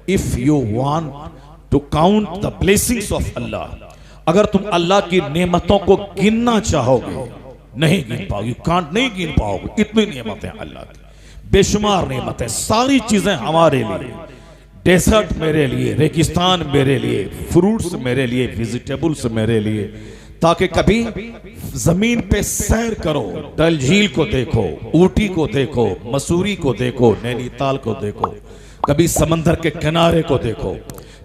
If you want to count the blessings of Allah, अगर तुम अल्लाह की नेमतों को गिनना चाहोगे नहीं गिन पाओगे, कांट नहीं गिन पाओगे। इतनी नेमतें अल्लाह की, बेशुमार नेमतें, सारी चीजें हमारे लिए, डेजर्ट मेरे लिए, रेगिस्तान मेरे लिए, फ्रूट्स मेरे लिए, वेजिटेबल्स मेरे लिए, ताकि कभी जमीन पे सैर करो, डल झील को देखो, ऊटी को देखो, मसूरी को देखो, नैनीताल को देखो, कभी समंदर के किनारे को देखो,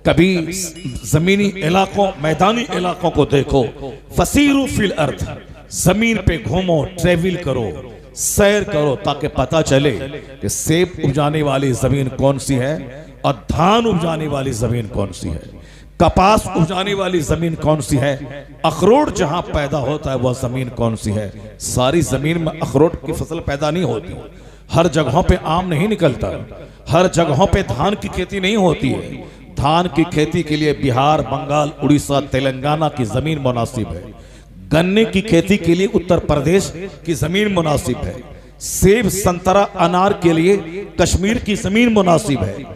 कभी जमीनी इलाकों, मैदानी इलाकों को देखो। फसीरू फिल अर्थ, जमीन पे घूमो, ट्रेवल करो, सैर करो, ताकि पता चले कि सेब उपजाने वाली जमीन कौन सी है और धान उपजाने वाली जमीन कौन सी है, कपास उपजाने वाली जमीन कौन सी है, अखरोट जहां पैदा होता है वह जमीन कौन सी है। सारी जमीन में अखरोट की फसल पैदा नहीं होती, हर जगहों पे आम नहीं निकलता, हर जगहों पे धान की खेती नहीं होती है। धान की खेती के लिए बिहार, बंगाल, उड़ीसा, तेलंगाना की जमीन मुनासिब है। गन्ने की खेती के लिए उत्तर प्रदेश की जमीन मुनासिब है। सेब, संतरा, अनार के लिए कश्मीर की जमीन मुनासिब है।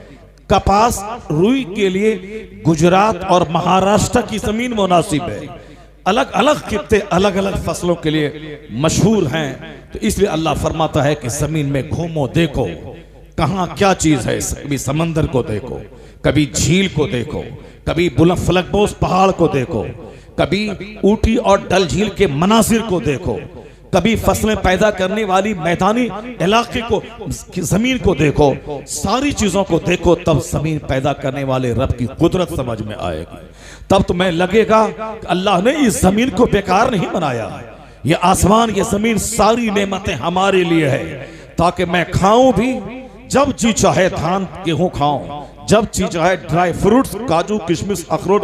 कपास, रुई के लिए गुजरात और महाराष्ट्र की जमीन मुनासिब है। अलग अलग खित्ते अलग अलग फसलों के लिए मशहूर हैं। तो इसलिए अल्लाह फरमाता है कि जमीन में घूमो, देखो कहां क्या चीज है। कभी समंदर को देखो, कभी झील को देखो, कभी बुलंद फलकबोस पहाड़ को देखो, कभी ऊटी और डल झील के मनासिर को देखो, कभी फसलें पैदा करने वाली मैदानी इलाके को, जमीन को देखो। सारी चीजों को देखो, तब जमीन पैदा करने वाले रब की कुदरत समझ में आएगी। तब तुम्हें लगेगा कि अल्लाह ने इस जमीन को बेकार नहीं बनाया। ये आसमान, ये जमीन, सारी नेमतें हमारे लिए है, ताकि मैं खाऊं भी, जब जी चाहे धान गेहूं खाऊं, जब जी चाहे ड्राई फ्रूट्स, काजू, किशमिश, अखरोट,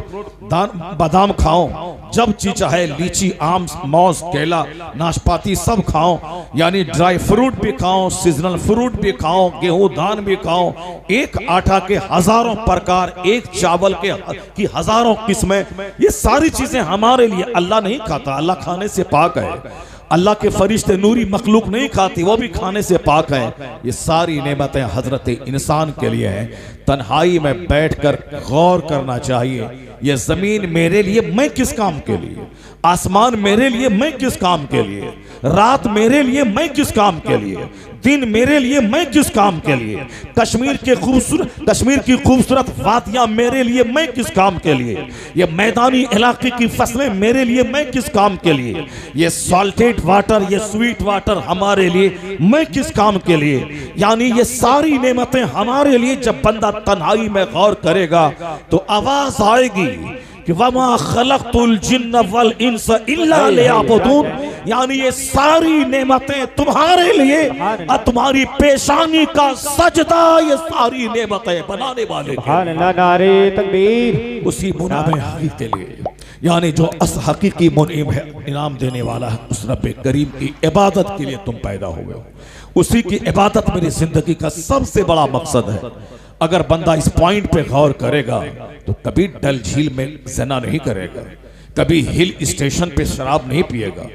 बादाम खाऊं, जब जी चाहे लीची, आम, मौज, केला, नाशपाती सब खाऊं। यानी ड्राई फ्रूट भी खाऊं, सीजनल फ्रूट भी खाऊं, गेहूं धान भी खाऊं। एक आटा के हजारों प्रकार, एक चावल की हजारों किस्में, ये सारी चीजें हमारे लिए। अल्लाह नहीं खाता, अल्लाह खाने से पाक है। अल्लाह के फरिश्ते नूरी मखलूक नहीं खाती, वो भी खाने से पाक है। ये सारी नेमतें हजरत इंसान के लिए हैं। तन्हाई में बैठकर गौर करना चाहिए, ये जमीन मेरे लिए, मैं किस काम के लिए, आसमान मेरे लिए, मैं किस काम के लिए, रात मेरे लिए, मैं किस काम के लिए, दिन मेरे लिए, मैं किस काम के लिए, कश्मीर की खूबसूरत वादियां मेरे लिए, मैं किस काम के लिए, ये मैदानी इलाके की फसलें मेरे लिए, मैं किस काम के लिए, ये सॉल्टेड वाटर, ये स्वीट वाटर हमारे लिए, मैं किस काम के लिए। यानी ये सारी नेमतें हमारे लिए। जब बंदा तन्हाई में गौर करेगा तो आवाज आएगी कि वमा खलक़तुल जिन्न वल इंस इल्ला लियअबुदून। यानी ये सारी नेमतें तुम्हारे लिए और तुम्हारी पेशानी का सजदा, ये सारी नेमतें बनाने वाले नारे तकबीर उसी मुनाबे हकीक के लिए, यानी जो अस हकीकी मुनीम है, इनाम देने वाला है, उस रब्बे करीम की इबादत के लिए तुम पैदा हुए हो। उसी की इबादत मेरी जिंदगी का सबसे बड़ा मकसद है। अगर बंदा इस पॉइंट पे गौर करेगा तो कभी डल झील में ज़िना नहीं करेगा, कभी हिल स्टेशन पे शराब नहीं पिएगा,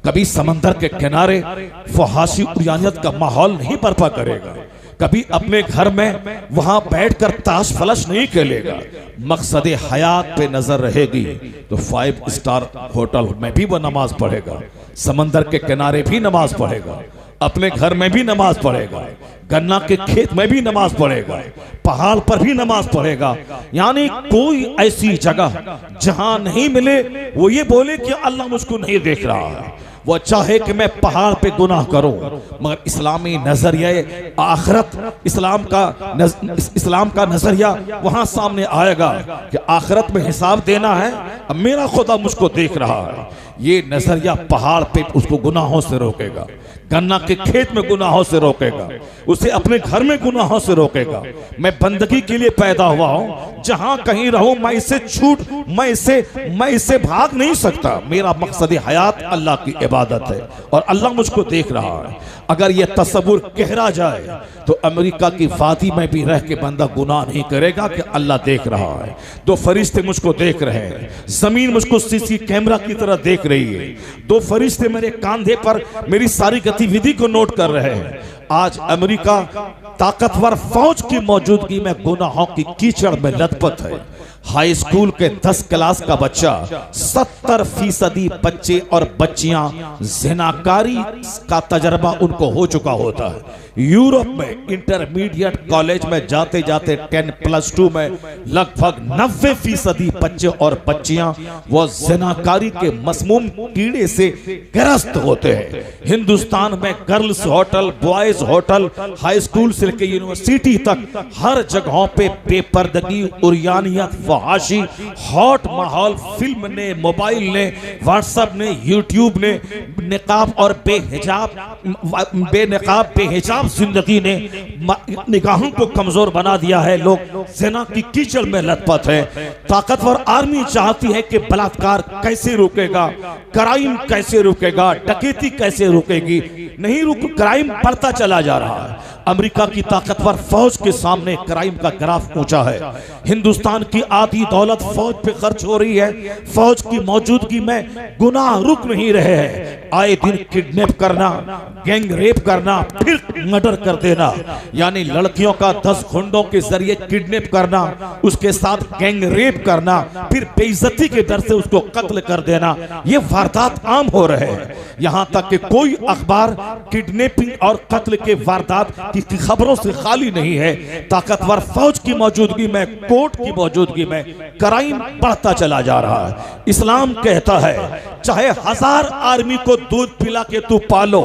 कभी समंदर के किनारे फहाशी उरियानियत का माहौल नहीं बर्पा करेगा, कभी अपने घर में वहां बैठकर ताश फलश नहीं खेलेगा। मकसद हयात पे नजर रहेगी तो 5 स्टार होटल में भी वो नमाज पढ़ेगा, समंदर के किनारे भी नमाज पढ़ेगा, अपने घर में भी नमाज पढ़ेगा, गन्ना के खेत में भी नमाज पढ़ेगा, पहाड़ पर भी नमाज पढ़ेगा। यानी कोई ऐसी जगह जहां नहीं मिले वो ये बोले कि अल्लाह मुझको नहीं देख रहा है। वो चाहे कि मैं पहाड़ पे गुनाह करूं, मगर इस्लामी नजरिया आखिरत, इस्लाम का नजरिया वहां सामने आएगा कि आखिरत में हिसाब देना है, अब मेरा खुदा मुझको देख रहा है। ये नजरिया पहाड़ पे उसको गुनाहों से रोकेगा, गन्ना के खेत में गुनाहों से रोकेगा, उसे अपने घर में गुनाहों से रोकेगा। मैं बंदगी के लिए पैदा हुआ हूं, जहां कहीं रहूं मैं इससे भाग नहीं सकता। मेरा मकसद हयात अल्लाह की इबादत है और अल्लाह मुझको देख रहा है। अगर यह तसव्वुर गहरा जाए तो अमेरिका की वादी में भी रह के बंदा गुनाह नहीं करेगा कि अल्लाह देख रहा है। 2 फरिश्ते मुझको देख रहे हैं, जमीन मुझको सीसी कैमरा की तरह देख रही है, 2 फरिश्ते मेरे कंधे पर मेरी सारी गतिविधि को नोट कर रहे हैं। आज अमेरिका ताकतवर फौज की मौजूदगी में गुनाहों की कीचड़ में लथपथ है। हाई स्कूल के 10 क्लास का बच्चा 70% बच्चे और बच्चियां जिनाकारी का तजर्बा उनको हो चुका होता है। यूरोप में इंटरमीडिएट कॉलेज में जाते जाते 10+2 में लगभग 90% बच्चे और बच्चियां वो जिनाकारी के मसमूम कीड़े से ग्रस्त होते हैं। हिंदुस्तान में girls hotel, boys hotel, high school से लेकर यूनिवर्सिटी तक हर जगहों पे बेपर्दगी, उरियानियत, फहाशी, हॉट माहौल फिल्म ने, मोबाइल ने, व्हाट्सएप ने, यूट्यूब ने, निकाब और बेनिकाब बेहिजाब जिंदगी ने निगाहों को कमजोर बना दिया है। लोग ज़िना की कीचड़ में लथपथ है। ताकतवर आर्मी चाहती है कि बलात्कार कैसे रुकेगा, क्राइम कैसे रुकेगा, डकैती कैसे रुकेगी। नहीं रुक, क्राइम बढ़ता चला जा रहा है। अमेरिका की ताकतवर फौज के सामने क्राइम का ग्राफ ऊंचा है। हिंदुस्तान की आधी दौलत फौज पे खर्च हो रही है। फौज की मौजूदगी में गुनाह रुक नहीं रहे हैं। आए दिन किडनैप करना, गैंग रेप करना, फिर मर्डर कर देना, यानी लड़कियों का 10 गुंडों के जरिए किडनैप करना, उसके साथ गैंग रेप करना, फिर बेइज्जती के डर से उसको कत्ल कर देना, ये वारदात आम हो रहे हैं। यहां तक कि कोई अखबार किडनैपिंग और कत्ल के वारदात की खबरों से खाली नहीं है। ताकतवर फौज की मौजूदगी में, कोर्ट की मौजूदगी में क्राइम बढ़ता चला जा रहा है। इस्लाम कहता है चाहे 1000 आर्मी को दूध पिला के तू पालो,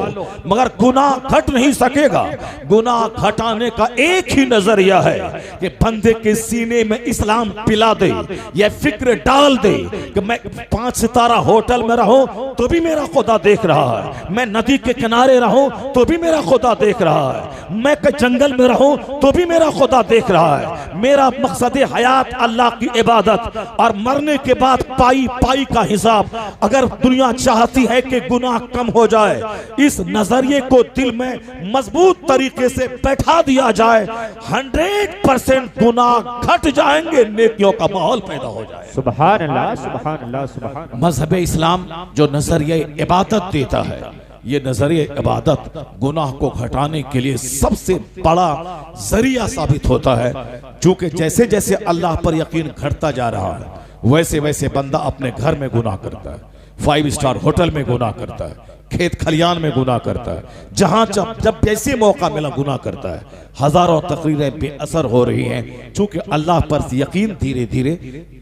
मगर गुनाह घट नहीं सकेगा। गुनाह घटाने का एक ही नजरिया है कि बंदे के सीने में इस्लाम पिला दे, यह फिक्र डाल दे कि मैं 5 सितारा होटल में रहूं तो भी मेरा खुदा देख रहा है, मैं नदी के किनारे रहूं तो भी मेरा खुदा देख रहा है, मैं जंगल में रहूं तो भी मेरा खुदा देख रहा है। मेरा मकसद हयात अल्लाह की इबादत और मरने के बाद पाई पाई का हिसाब। अगर दुनिया चाहती है कि गुनाह कम हो जाए, इस नजरिए को दिल में मजबूत तरीके से बैठा दिया जाए, 100% गुनाह घट जाएंगे, नेकियों का माहौल पैदा हो जाए। सुभान अल्लाह, सुभान अल्लाह, सुभान। मजहब इस्लाम जो नजरिया इबादत देता है, ये नजरिया इबादत गुनाह को घटाने के लिए सबसे बड़ा जरिया साबित होता है। क्योंकि जैसे जैसे अल्लाह पर यकीन घटता जा रहा है, वैसे वैसे बंदा अपने घर में गुनाह करता है, 5 स्टार होटल में गुनाह करता है, खेत खलियान में गुनाह करता है, जहां जब जैसे मौका मिला गुनाह करता है। हजारों तकरीरें बेअसर हो रही हैं, चूंकि अल्लाह पर यकीन धीरे धीरे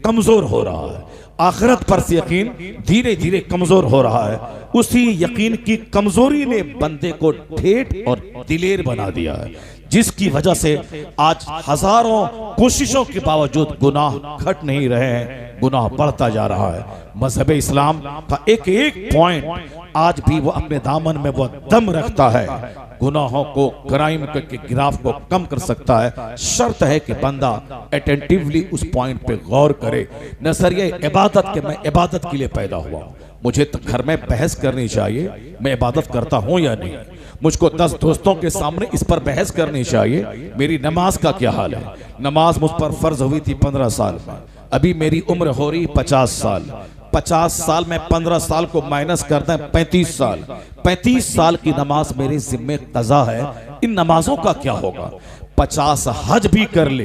कमजोर हो रहा है, आखिरत पर से यकीन धीरे धीरे कमजोर हो रहा है। उसी यकीन की कमजोरी ने बंदे को ठेठ और दिलेर बना दिया है, जिसकी वजह से आज हजारों कोशिशों के बावजूद गुनाह घट नहीं रहे हैं, गुनाह बढ़ता जा रहा है। मजहब इस्लाम का एक एक पॉइंट आज भी वो अपने दामन में वो दम रखता है, गुनाहों को, क्राइम के ग्राफ को कम कर सकता है। शर्त है कि बंदा अटेंटिवली उस पॉइंट पे गौर करे। नजरिया इबादत के मैं इबादत के लिए पैदा हुआ हूं, मुझे तो घर में बहस करनी चाहिए मैं इबादत करता हूं या नहीं। मुझको 10 दोस्तों के सामने इस पर बहस करनी चाहिए मेरी नमाज का क्या हाल है। नमाज मुझ पर फर्ज हुई थी 15 साल में, अभी मेरी उम्र हो रही 50 साल। 50 साल में 15 साल को माइनस करते हैं 35 साल। 35 साल की नमाज मेरे जिम्मे कज़ा है, इन नमाजों का क्या होगा। 50 हज भी कर ले,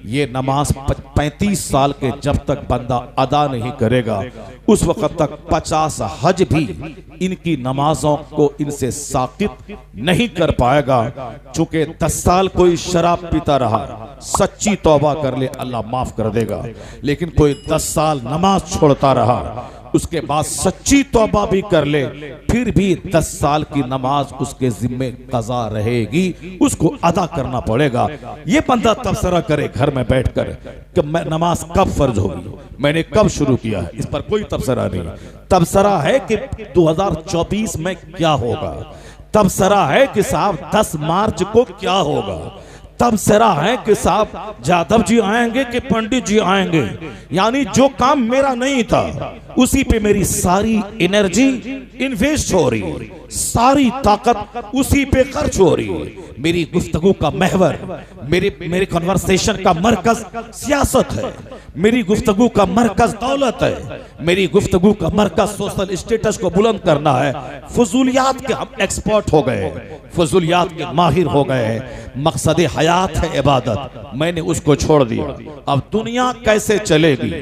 ये नमाज 35 साल के जब तक बंदा अदा नहीं करेगा, उस वक्त तक 50 हज भी इनकी नमाजों को इनसे साकित नहीं कर पाएगा। चूंकि 10 साल कोई शराब पीता रहा, सच्ची तौबा कर ले अल्लाह माफ कर देगा, लेकिन कोई 10 साल नमाज छोड़ता रहा, उसके बाद सच्ची तौबा भी कर ले, फिर भी 10 साल की नमाज उसके जिम्मे कज़ा रहेगी, उसको अदा करना पड़ेगा। ये बंदा तबसरा करे घर में बैठकर कि मैं नमाज कब फर्ज होगी, मैंने कब शुरू किया है, इस पर कोई तबसरा नहीं। तबसरा है कि 2024 में क्या होगा, तबसरा है कि साहब 10 मार्च को क्या होगा, तबसरा है कि साहब जादव जी आएंगे कि पंडित जी आएंगे। यानी जो काम मेरा नहीं था उसी पे मेरी सारी एनर्जी इन्वेस्ट हो रही है। सारी ताकत उसी पे खर्च हो रही है। मेरी गुफ्तगू का महवर, मेरे कन्वर्सेशन का मरकज सियासत है, मेरी गुफ्तगू का मरकज दौलत है, मेरी गुफ्तगू का मरकज सोशल स्टेटस को बुलंद करना है। फजूलियात के हम एक्सपर्ट हो गए, फजूलियात के माहिर हो गए। मकसद हयात है इबादत, मैंने उसको छोड़ दिया। अब दुनिया कैसे चलेगी,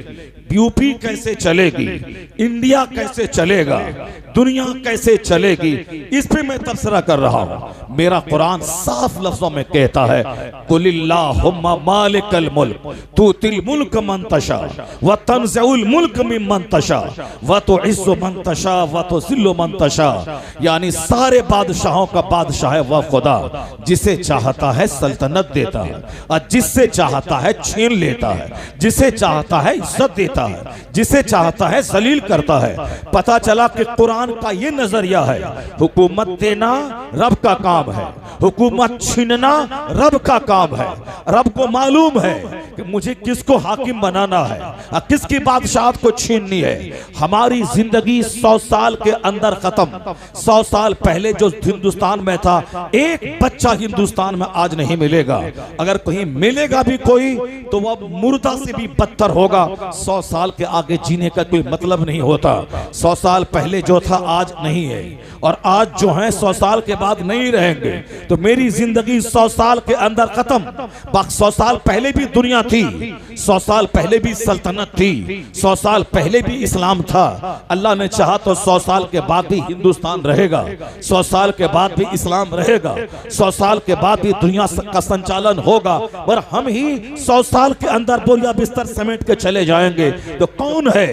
यूपी कैसे चलेगी, इंडिया कैसे चलेगा, दुनिया कैसे चलेगी, इस पे मैं तबसरा कर रहा हूं। मेरा कुरान साफ लफ्जों में कहता है, कुलिल्लाहुम्मा मालिकल मुल्क तुतिल मुल्क मन तशा व तंज़िउल मुल्क मिम्मन तशा व तुइज़्ज़ु मन तशा व तुज़िल्लु मन तशा। यानी सारे बादशाहों का बादशाह है वह खुदा, जिसे चाहता है सल्तनत देता है और जिससे चाहता है छीन लेता है, जिसे चाहता है इज्जत देता है, जिसे चाहता है जलील करता है। पता चला कि कुरान का ये नजरिया है, हुकूमत देना रब का काम है, हुकूमत छीनना रब का काम है। रब को मालूम है कि मुझे किसको हाकिम बनाना है और किसकी बादशाहत को छीननी है। हमारी जिंदगी 100 साल के अंदर खत्म। 100 साल पहले जो हिंदुस्तान में था, एक बच्चा हिंदुस्तान में आज नहीं मिलेगा। अगर कहीं मिलेगा भी कोई तो वह मुर्दा से भी बदतर होगा। 100 साल के आगे जीने का कोई मतलब नहीं होता। 100 साल पहले जो था आज नहीं है, और आज जो है 100 साल के बाद नहीं रहेंगे। तो मेरी जिंदगी 100 साल के अंदर खत्म। 100 साल पहले भी दुनिया थी, 100 साल पहले भी सल्तनत थी, 100 साल पहले भी इस्लाम था। अल्लाह ने चाहा तो 100 साल के बाद भी हिंदुस्तान रहेगा, 100 साल के बाद भी इस्लाम रहेगा, 100 साल के बाद भी दुनिया का संचालन होगा। और हम ही 100 साल के अंदर बोलिया बिस्तर समेट के चले जाएंगे। तो कौन है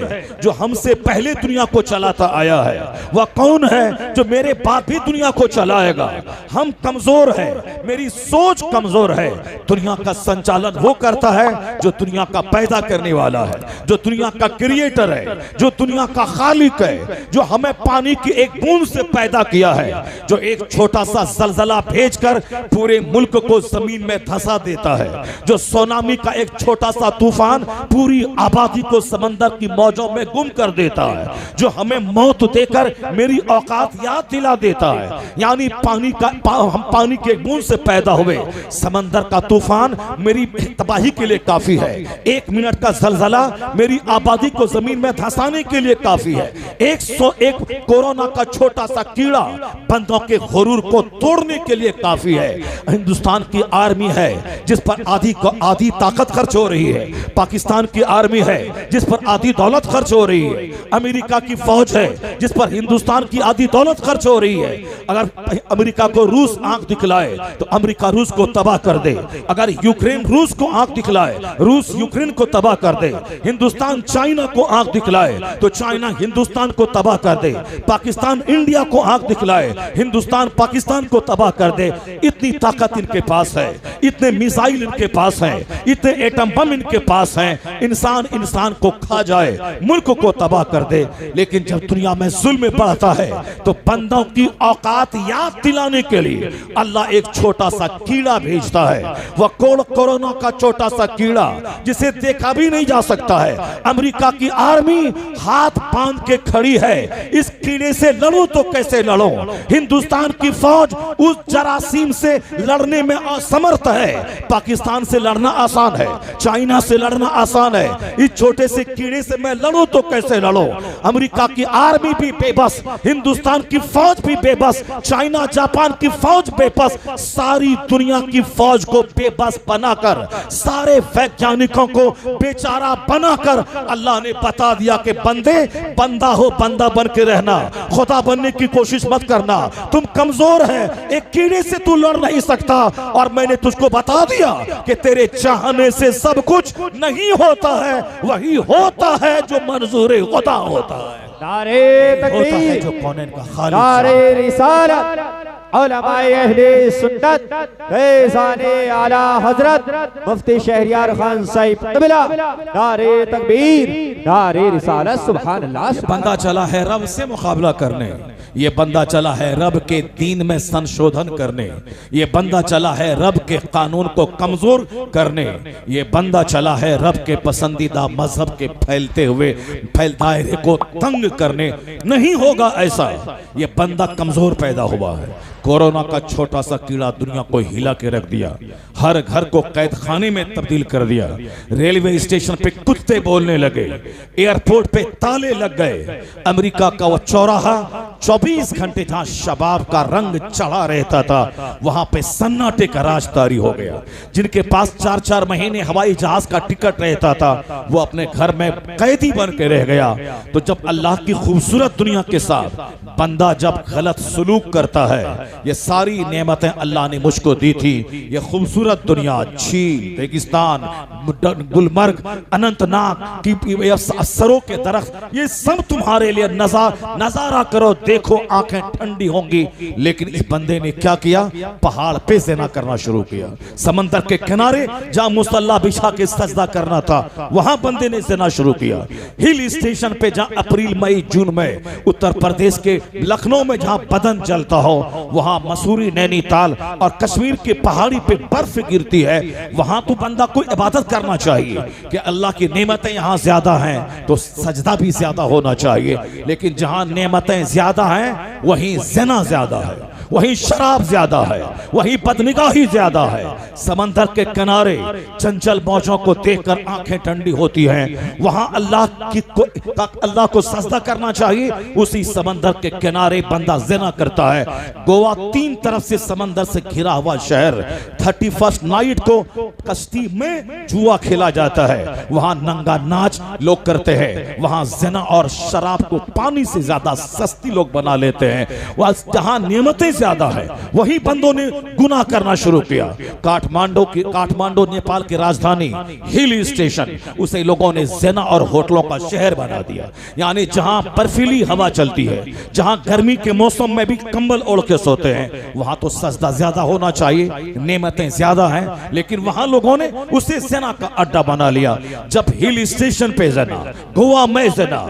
जो हमसे पहले दुनिया को चलाता आया है? वह कौन है जो मेरे बाद भी दुनिया को चलाएगा? हम कमजोर हैं, मेरी सोच कमजोर है। दुनिया का संचालन वो करता है जो दुनिया का पैदा करने वाला है, जो दुनिया का क्रिएटर है, जो दुनिया का खालिक है, जो हमें पानी की एक बूंद से पैदा किया है, जो एक छोटा सा जलजला भेजकर पूरे मुल्क को जमीन में धंसा देता है, जो सुनामी का एक छोटा सा तूफान पूरी आबादी को समंदर की मौजों में गुम कर देता है, जो हमें मौत देकर मेरी औकात याद दिला देता है। यानी हम पानी के बूंद से पैदा हुए। समंदर का तूफान मेरी तबाही के लिए काफी है। 1 मिनट का जलजला मेरी आबादी को जमीन में धंसाने के लिए काफी है। 101 कोरोना का छोटा सा कीड़ा बंदों के गुरूर को तोड़ने के लिए काफी है। हिंदुस्तान की आर्मी है जिस पर आधी ताकत खर्च हो रही है। पाकिस्तान की आर्मी है जिस पर आधी दौलत खर्च हो रही है। अमेरिका की फौज है जिस पर हिंदुस्तान की आधी दौलत खर्च हो रही है। अगर अमेरिका को रूस आंख दिखलाए तो अमेरिका रूस को तबाह कर दे। अगर यूक्रेन रूस को आंख दिखलाए, रूस यूक्रेन को तबाह कर दे। हिंदुस्तान चाइना को आंख दिखलाए तो चाइना हिंदुस्तान को तबाह कर दे। पाकिस्तान इंडिया को आंख दिखलाए, हिंदुस्तान पाकिस्तान को तबाह कर दे। इतनी ताकत इनके पास है, इतने मिसाइल इनके पास हैं, इतने एटम बम इनके पास हैं। इंसान को खा जाए, मुल्क को तबाह कर दे। लेकिन जब दुनिया में जुल्म बढ़ता है तो बंदों की औकात याद दिलाने के लिए अल्लाह एक छोटा सा कीड़ा भेजता है। वह कोरोना का छोटा सा कीड़ा जिसे देखा भी नहीं जा सकता है। अमेरिका की आर्मी हाथ बांध के खड़ी है, इस कीड़े से लड़ो तो कैसे लड़ो। हिंदुस्तान की फौज उस जरासीम से लड़ने में असमर्थ है। पाकिस्तान से लड़ना आसान है, चाइना से लड़ना आसान है, इस छोटे से कीड़े से मैं लड़ूं तो कैसे लड़ो। अमेरिका की आर्मी भी बेबस, हिंदुस्तान की फौज भी बेबस, चाइना जापान की फौज बेबस। सारी दुनिया की फौज को बेबस बनाकर, सारे वैज्ञानिकों को बेचारा बनाकर अल्लाह ने बता दिया कि बंदे बंदा हो, बंदा बन के रहना, खुदा बनने की कोशिश मत करना। तुम कमजोर है, एक कीड़े से तू लड़ नहीं सकता। और मैंने तुझको बता दिया कि तेरे चाहने से सब कुछ नहीं होता है, वही होता है जो मंजूर खुदा होता है। नारे तकबीर, जो कौन का खालिक, नारे रिसालत। उलमाए अहले सुन्नत फैज़ाने आला हजरत मुफ्ती शहरियार खान साहिब क़िबला नारे तकबीर नारे रिसालत सुभान अल्लाह। बंदा चला है रब से मुकाबला करने, ये बंदा चला है रब के दीन में संशोधन करने, ये बंदा चला है रब के कानून को कमजोर करने, ये बंदा चला है रब के पसंदीदा मजहब के फैलते हुए दायरे को तंग करने। नहीं होगा ऐसा, ये बंदा कमजोर पैदा हुआ है। कोरोना का छोटा सा कीड़ा दुनिया को हिला के रख दिया, हर घर को कैद खाने में तब्दील कर दिया, रेलवे स्टेशन पे कुत्ते बोलने लगे, एयरपोर्ट पे ताले लग गए, अमेरिका का वो चौराहा 24 घंटे जहां शबाब का रंग चढ़ा रहता था वहां पे सन्नाटे का राज तारी हो गया। जिनके पास 4-4 महीने हवाई जहाज का टिकट रहता था वो अपने घर में कैदी बन के रह गया। तो जब अल्लाह की खूबसूरत दुनिया के साथ बंदा जब गलत सलूक करता है, ये सारी नेमतें अल्लाह ने मुझको दी थी, ये खूबसूरत दुनिया, झील, रेगिस्तान, गुलमर्ग, अनंतनाग की असरों के दरख्त, ये सब तुम्हारे लिए नजारा करो, देखो, आंखें ठंडी होंगी। लेकिन इस बंदे ने क्या किया? पहाड़ पे ज़िना करना शुरू किया। समंदर के किनारे जहां मुसल्ला बिछा के सजदा करना था वहां बंदे ने ज़िना शुरू किया। हिल स्टेशन पे जहां अप्रैल मई जून में उत्तर प्रदेश के लखनऊ में जहां बदन जलता हो, वहां मसूरी, नैनीताल और कश्मीर के पहाड़ी पे बर्फ गिरती है, वहां तो बंदा को इबादत करना चाहिए कि अल्लाह की नेमतें यहां ज्यादा हैं तो सजदा भी ज्यादा होना चाहिए। लेकिन जहां नेमतें ज्यादा हैं वहीं ज़िना ज्यादा है, वहीं शराब ज्यादा है, वहीं बदनिगाही ज्यादा है। समंदर के किनारे चंचल मौजों को देखकर आंखें ठंडी होती हैं, वहां अल्लाह को सजदा करना चाहिए, उसी समंदर के किनारे बंदा ज़िना करता है। गोवा 3 तरफ से समंदर से घिरा हुआ शहर, 31st नाइट को कश्ती में जुआ खेला जाता है, वहां नंगा नाच लोग करते हैं, वहां ज़िना और शराब को पानी से ज्यादा सस्ती लोग बना लेते हैं। वहां जहां नियमतें ज्यादा है वही बंदों ने गुनाह करना शुरू किया। काठमांडू नेपाल की राजधानी, हिल स्टेशन, उसे लोगों ने ज़िना और होटलों का शहर बना दिया। यानी जहां बर्फीली हवा चलती है, जहां गर्मी के मौसम में भी कंबल ओढ़ के सोते हैं, वहां तो सजदा ज्यादा होना चाहिए, नेमतें ज्यादा हैं, लेकिन वहां लोगों ने उसे ज़िना का अड्डा बना लिया। जब हिल स्टेशन पे ज़िना, गोवा में ज़िना,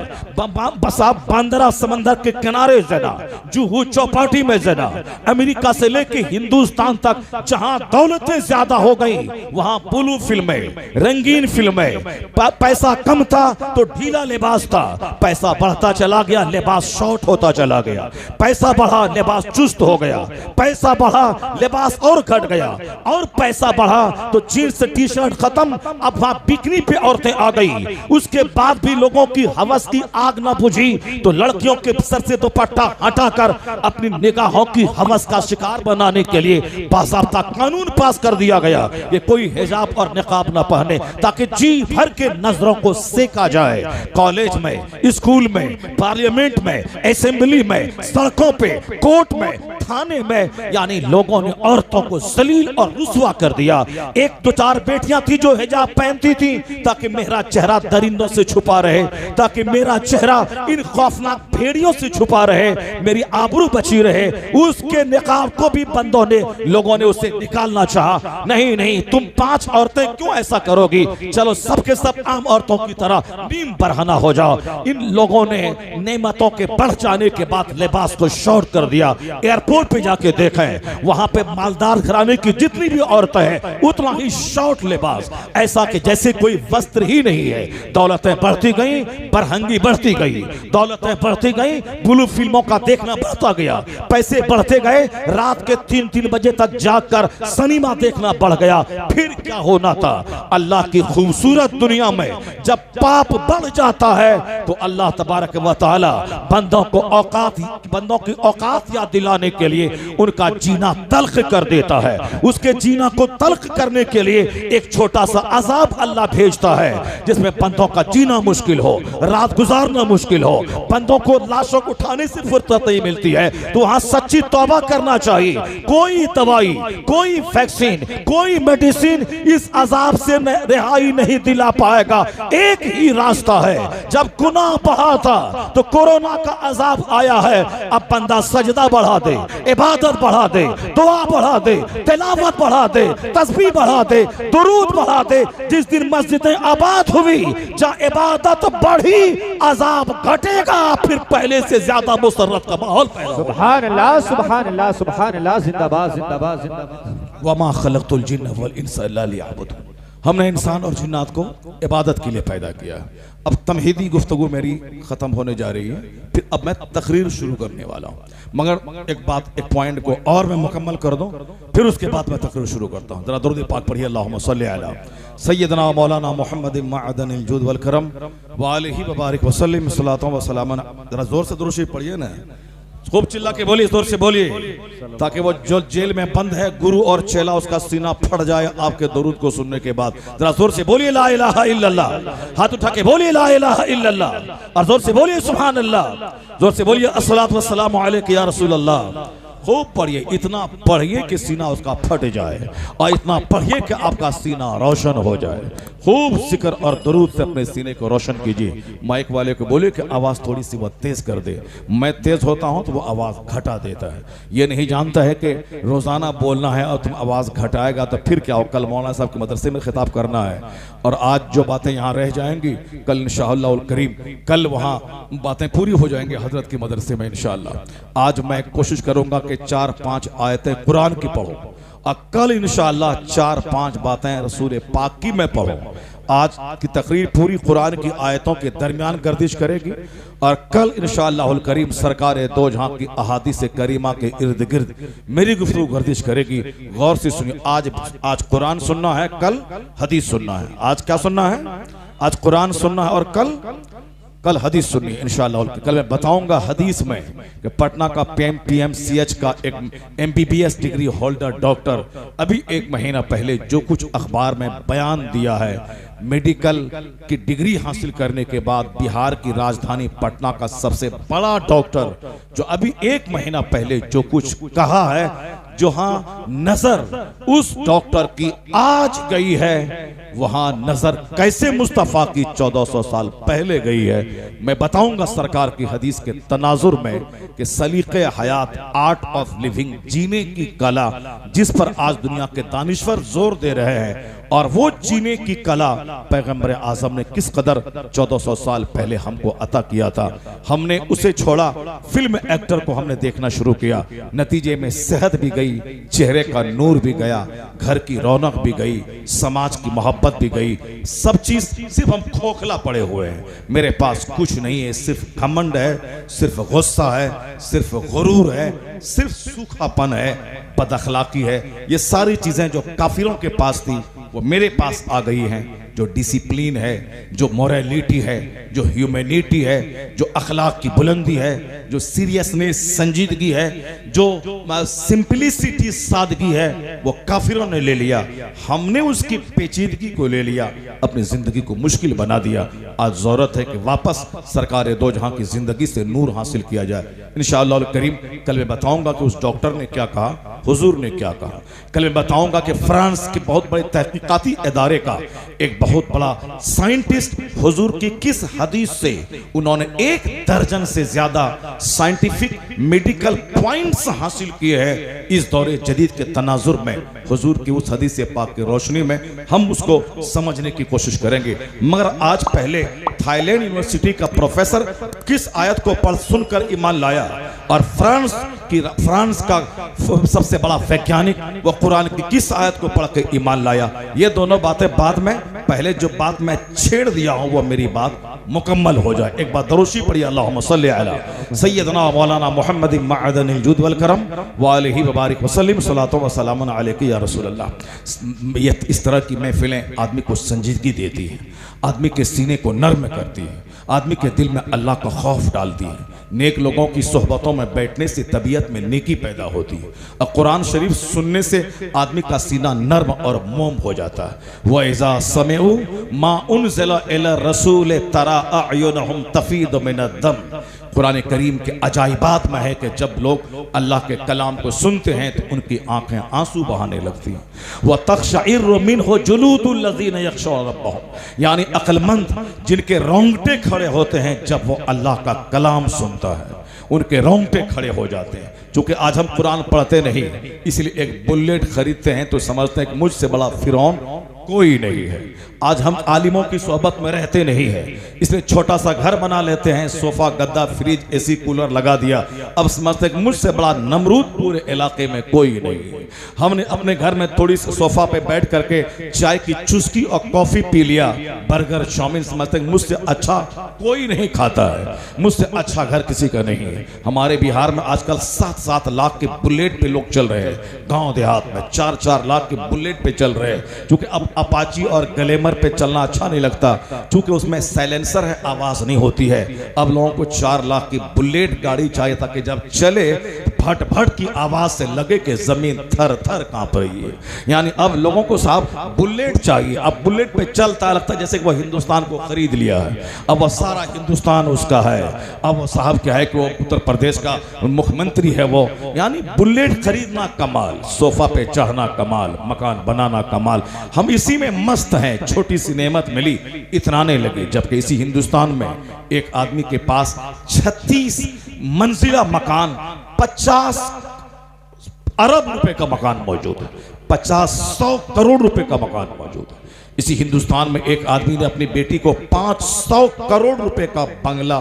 बसा बांद्रा समंदर के किनारे ज़िना, जुहू चौपाटी में ज़िना, अमेरिका से लेके हिंदुस्तान तक जहां दौलतें ज्यादा हो गई वहां ब्लू फिल्में, रंगीन फिल्में, पैसा कम था तो ढीला लिबास था, पैसा बढ़ता चला गया लिबास शॉर्ट होता चला गया, पैसा बढ़ा लिबास चुस्त हो गया, पैसा बढ़ा लिबास और घट गया, और पैसा बढ़ा तो जीन्स टी शर्ट खत्म, अब वहां बिकनी पे औरतें आ गई। उसके बाद भी लोगों की हवस की आग ना बुझी तो लड़कियों के सर से दुपट्टा हटाकर अपनी निगाहों की हवस का शिकार बनाने के लिए बाज़ाब्ता कानून पास कर दिया गया, ये कोई हिजाब और निकाब ना पहने ताकि जी भर के नजरों को सेका जाए। कॉलेज में, स्कूल में, पार्लियामेंट में, असेंबली में, सड़कों पे, कोर्ट में, थाने में, यानी लोगों ने औरतों को जलील और रुस्वा कर दिया। 1-2-4 बेटियां थी जो हिजाब पहनती थी ताकि मेरा चेहरा दरिंदों से छुपा रहे, ताकि मेरा चेहरा इन खौफनाक भेड़ियों से छुपा रहे, मेरी आबरू बची रहे। उसके निकाब को भी बंदों ने, लोगों ने उसे निकालना चाहा। नहीं नहीं, तुम 5 औरतें क्यों ऐसा करोगी, चलो सबके सब आम औरतों की तरह नीम बरहना हो जाओ। इन लोगों ने नेमतों के बढ़ जाने के बाद लिबास को शॉर्ट कर दिया। एयरपोर्ट पे जाके देखें, वहां पे मालदार घराने की जितनी भी औरतें हैं उतना ही शॉर्ट लिबास, ऐसा कि जैसे कोई वस्त्र ही नहीं है। दौलतें बढ़ती गई, बरहंगी बढ़ती गई, दौलतें बढ़ती गई, ब्लू फिल्मों का देखना बढ़ता गया, पैसे बढ़ते गए, रात के 3-3 बजे तक जागकर सिनेमा देखना बढ़ गया। फिर क्या होना था? अल्लाह की खूबसूरत दुनिया में जब पाप बढ़ जाता है तो अल्लाह तबारक व तआला बंदों की औकात याद दिलाने के लिए उनका जीना तल्ख कर देता है। उसके जीना को तल्ख करने के लिए एक छोटा सा अजाब अल्लाह भेजता है जिसमें बंदों का जीना मुश्किल हो, रात गुजारना मुश्किल हो, बंदों को लाशों को उठाने से फुर्सत नहीं मिलती है, तो वहां सच्ची तौबा करना चाहिए। कोई दवाई, कोई वैक्सीन, कोई मेडिसिन इस अजाब से रिहाई नहीं दिला पाएगा। एक ही रास्ता है, जब गुनाह बढ़ा था तो कोरोना का अजाब आया है। अब बंदा सजदा बढ़ा दे, इबादत बढ़ा दे, दुआ बढ़ा दे, तिलावत बढ़ा दे, तस्बीह बढ़ा दे, दुरूद बढ़ा दे। जिस दिन मस्जिदें आबाद हुई, जहाँ इबादत बढ़ी, अजाब घटेगा, फिर पहले से ज्यादा मुसर्रत का माहौल पैदा होगा। सुभान अल्लाह, सुभान अल्लाह, सुभान अल्लाह, जिंदाबाद, जिंदाबाद, जिंदाबाद। वमा खलक़तुल जिन्न वल इंसा इल्ला लियअबुदून। हमने इंसान और जिन्नात को इबादत के लिए पैदा किया। अब तमहीदी गुफ्तगू मेरी ख़त्म होने जा रही है, फिर अब मैं तकरीर शुरू करने वाला हूँ। मगर एक बात, एक पॉइंट को और मैं मुकम्मल कर दूँ, फिर उसके बाद मैं तकरीर शुरू करता हूँ। ज़रा दुरूद पाक पढ़िए, अल्लाहुम्मा सल्ली अला सय्यदना मौलाना मुहम्मद मअदनिल जुद वल करम व आलिहि व बारिक व सल्लिम सलातन व सलामन। ज़रा ज़ोर से दुरूद शरीफ पढ़िए ना, खूब चिल्ला के बोलिए, जोर से बोलिए, ताकि वो जो जेल में बंद है गुरु और चेला, उसका सीना फट जाए आपके दुरूद को सुनने के बाद। जरा जोर से बोलिए ला इलाहा इल्लल्लाह, हाथ उठा के बोलिए ला इलाहा इल्लल्लाह, और जोर से बोलिए सुभान अल्लाह, जोर से बोलिए अस्सलातु वस्सलामु अलैका या रसूल अल्लाह। खूब पढ़िए, इतना पढ़िए कि सीना उसका फट जाए, और इतना पढ़िए कि आपका सीना रोशन हो जाए। खूब जिक्र और दरूद से अपने सीने को रोशन कीजिए। माइक वाले को बोले कि आवाज़ थोड़ी सी वो तेज़ कर दे। मैं तेज़ होता हूँ तो वो आवाज़ घटा देता है। ये नहीं जानता है कि रोज़ाना बोलना है और तुम आवाज़ घटाएगा तो फिर क्या हो। कल मौलाना साहब के मदरसे में खिताब करना है, और आज जो बातें यहाँ रह जाएंगी कल इंशाअल्लाह करीम, कल वहाँ बातें पूरी हो जाएंगी हजरत के मदरसे में इंशाअल्लाह। आज मैं कोशिश करूँगा कि 4-5 आयतें कुरान की पढ़ूँ, और कल इंशाअल्लाह 4-5 बातें रसूल पाक की मैं पढ़ूँ। आज की तकरीर पूरी कुरान की आयतों के दरमियान गर्दिश करेगी, और कल इंशाअल्लाहुल करीम सरकार दो जहां की अहादीस करीमा के इर्द गिर्द मेरी गुफ्तगू गर्दिश करेगी। गौर से सुनिए, आज कुरान सुनना है, कल हदीस सुनना है। आज क्या सुनना है? आज कुरान सुनना है, और कल हदीस सुननी इंशाअल्लाह। कल मैं बताऊंगा हदीस में कि पटना का PMCH का एक MBBS डिग्री होल्डर डॉक्टर अभी 1 महीना पहले जो कुछ अखबार में बयान दिया है, मेडिकल की डिग्री हासिल करने के बाद बिहार की राजधानी पटना का सबसे बड़ा डॉक्टर जो अभी 1 महीना पहले जो कुछ कहा है, जहां नजर उस डॉक्टर की आज गई है, वहां नजर कैसे मुस्तफा की 1400 साल पहले गई है। मैं बताऊंगा सरकार की हदीस के तनाजुर में कि सलीक़े हयात, आर्ट ऑफ लिविंग, जीने की कला, जिस पर आज दुनिया के दानिश्वर जोर दे रहे हैं, और वो जीने की कला पैगंबर आजम ने किस कदर 1400 साल पहले हमको अता किया था। हमने उसे छोड़ा, फिल्म एक्टर को हमने देखना शुरू किया। नतीजे में सेहत भी गई, चेहरे का नूर भी गया, घर की रौनक भी गई, समाज की मोहब्बत भी गई। सब चीज सिर्फ हम खोखला पड़े हुए हैं। मेरे पास कुछ नहीं है, सिर्फ घमंड है, सिर्फ गुस्सा है, सिर्फ गुरूर है, सिर्फ सूखापन है, बदअखलाकी है। ये सारी चीजें जो काफिरों के पास थी वो मेरे पास आ गई हैं। जो डिसिप्लिन है, जो मोरालिटी है, जो ह्यूमैनिटी है, जो अखलाक की बुलंदी है, जो सीरियसनेस, संजीदगी है, जो सिंपलिसिटी, सादगी है, वो काफिरों ने ले लिया। हमने उसकी पेचीदगी को ले लिया, अपनी जिंदगी को मुश्किल बना दिया। आज जरूरत है कि वापस सरकार दो जहां की जिंदगी से नूर हासिल किया जाए इंशाअल्लाह करीम। कल मैं बताऊंगा कि उस डॉक्टर ने क्या कहा, हुजूर ने क्या कहा। कल मैं बताऊंगा कि फ्रांस के बहुत बड़े तहकीकाती इदारे का एक बहुत बड़ा साइंटिस्ट हुजूर की किस हदीस से उन्होंने 1 दर्जन से ज्यादा साइंटिफिक मेडिकल पॉइंट्स हासिल किए हैं। इस दौरे जदीद के तनाजुर में हुजूर की उस हदीस पाक की रोशनी में हम उसको समझने की कोशिश करेंगे। मगर आज पहले थाईलैंड यूनिवर्सिटी का प्रोफेसर किस आयत को पढ़ सुनकर ईमान लाया, और फ्रांस का सबसे बड़ा वैज्ञानिक वो कुरान की किस आयत को पढ़ के ईमान लाया। ये दोनों बातें बाद में, पहले जो बात मैं छेड़ दिया हूं वो मेरी बात मुकम्मल हो जाए। एक बात दरूशी पढ़िए, अल्लाहुम्मा सल्ली अला सय्यदना मौलाना मुहम्मद मअदनिल जुद वल करम व आलिहि व बारिक व सल्लिम सलातो व सलामुन अलैका या रसूल अल्लाह। ये इस तरह की महफिलें आदमी को संजीदगी देती है, आदमी के सीने को नर्म करती है, आदमी के दिल में अल्लाह का खौफ डालती है। नेक लोगों की सोहबतों में बैठने से तबीयत में नेकी पैदा होती है, और कुरान शरीफ सुनने से आदमी का सीना नर्म और मोम हो जाता है। व इज़ा समिउ मा उनज़िला इला रसूल तरा अयुनहुम तफीदु मिनद दम। कुरान करीम के अजाइबात में है कि जब लोग अल्लाह के कलाम को सुनते हैं तो उनकी आंखें आंसू बहाने लगती हैं। वह तक़शइर्रु मिन्हु जुलूदुल लज़ीना यख़शौना रब्बहुम, यानी अक्लमंद जिनके रोंगटे खड़े होते हैं जब वो अल्लाह का कलाम सुनता है, उनके रोंगटे खड़े हो जाते हैं। चूंकि आज हम कुरान पढ़ते नहीं, इसलिए एक बुलेट खरीदते हैं तो समझते हैं कि मुझसे बड़ा फिरौन कोई नहीं है। आज हम आलिमों की सोहबत में रहते नहीं है, इसलिए छोटा सा घर बना लेते हैं, सोफा गद्दा फ्रिज एसी कूलर लगा दिया, अब समझते हैं कि मुझसे बड़ा नमरूद पूरे इलाके में कोई नहीं है। हमने अपने घर में थोड़ी सी सोफा पे बैठ करके चाय की चुस्की और कॉफी पी लिया, बर्गर चाउमीन, समझते हैं मुझसे अच्छा कोई नहीं खाता है, मुझसे अच्छा घर किसी का नहीं है। हमारे बिहार में आजकल 7-7 लाख के बुलेट पे लोग चल रहे हैं, गांव देहात में 4-4 लाख के बुलेट पे चल रहे हैं। क्योंकि अब अपाची और ग्लैमर पे चलना अच्छा नहीं लगता, क्योंकि उसमें साइलेंसर है, आवाज नहीं होती है। अब लोगों को 4 लाख की बुलेट गाड़ी चाहिए ताकि जब चले फट फट की आवाज से लगे कि जमीन थर थर कांप रही है। यानी अब लोगों को साहब बुलेट चाहिए। अब बुलेट पे चलता लगता है जैसे कि वो हिंदुस्तान को खरीद लिया है, अब वो सारा हिंदुस्तान उसका है। अब वो साहब क्या है कि वो उत्तर प्रदेश का मुख्यमंत्री है वो। यानी बुलेट खरीदना कमाल, सोफा पे चढ़ना कमाल, मकान बनाना कमाल। हम इसी में मस्त हैं, छोटी सी नेमत मिली इतराने लगे। जबकि इसी हिंदुस्तान में एक आदमी के पास 36 मंजिला मकान, 50 अरब रुपए का मकान मौजूद है, 50-100 करोड़ रुपए का मकान मौजूद है। इसी हिंदुस्तान में एक आदमी ने अपनी बेटी को 500 करोड़ रुपए का बंगला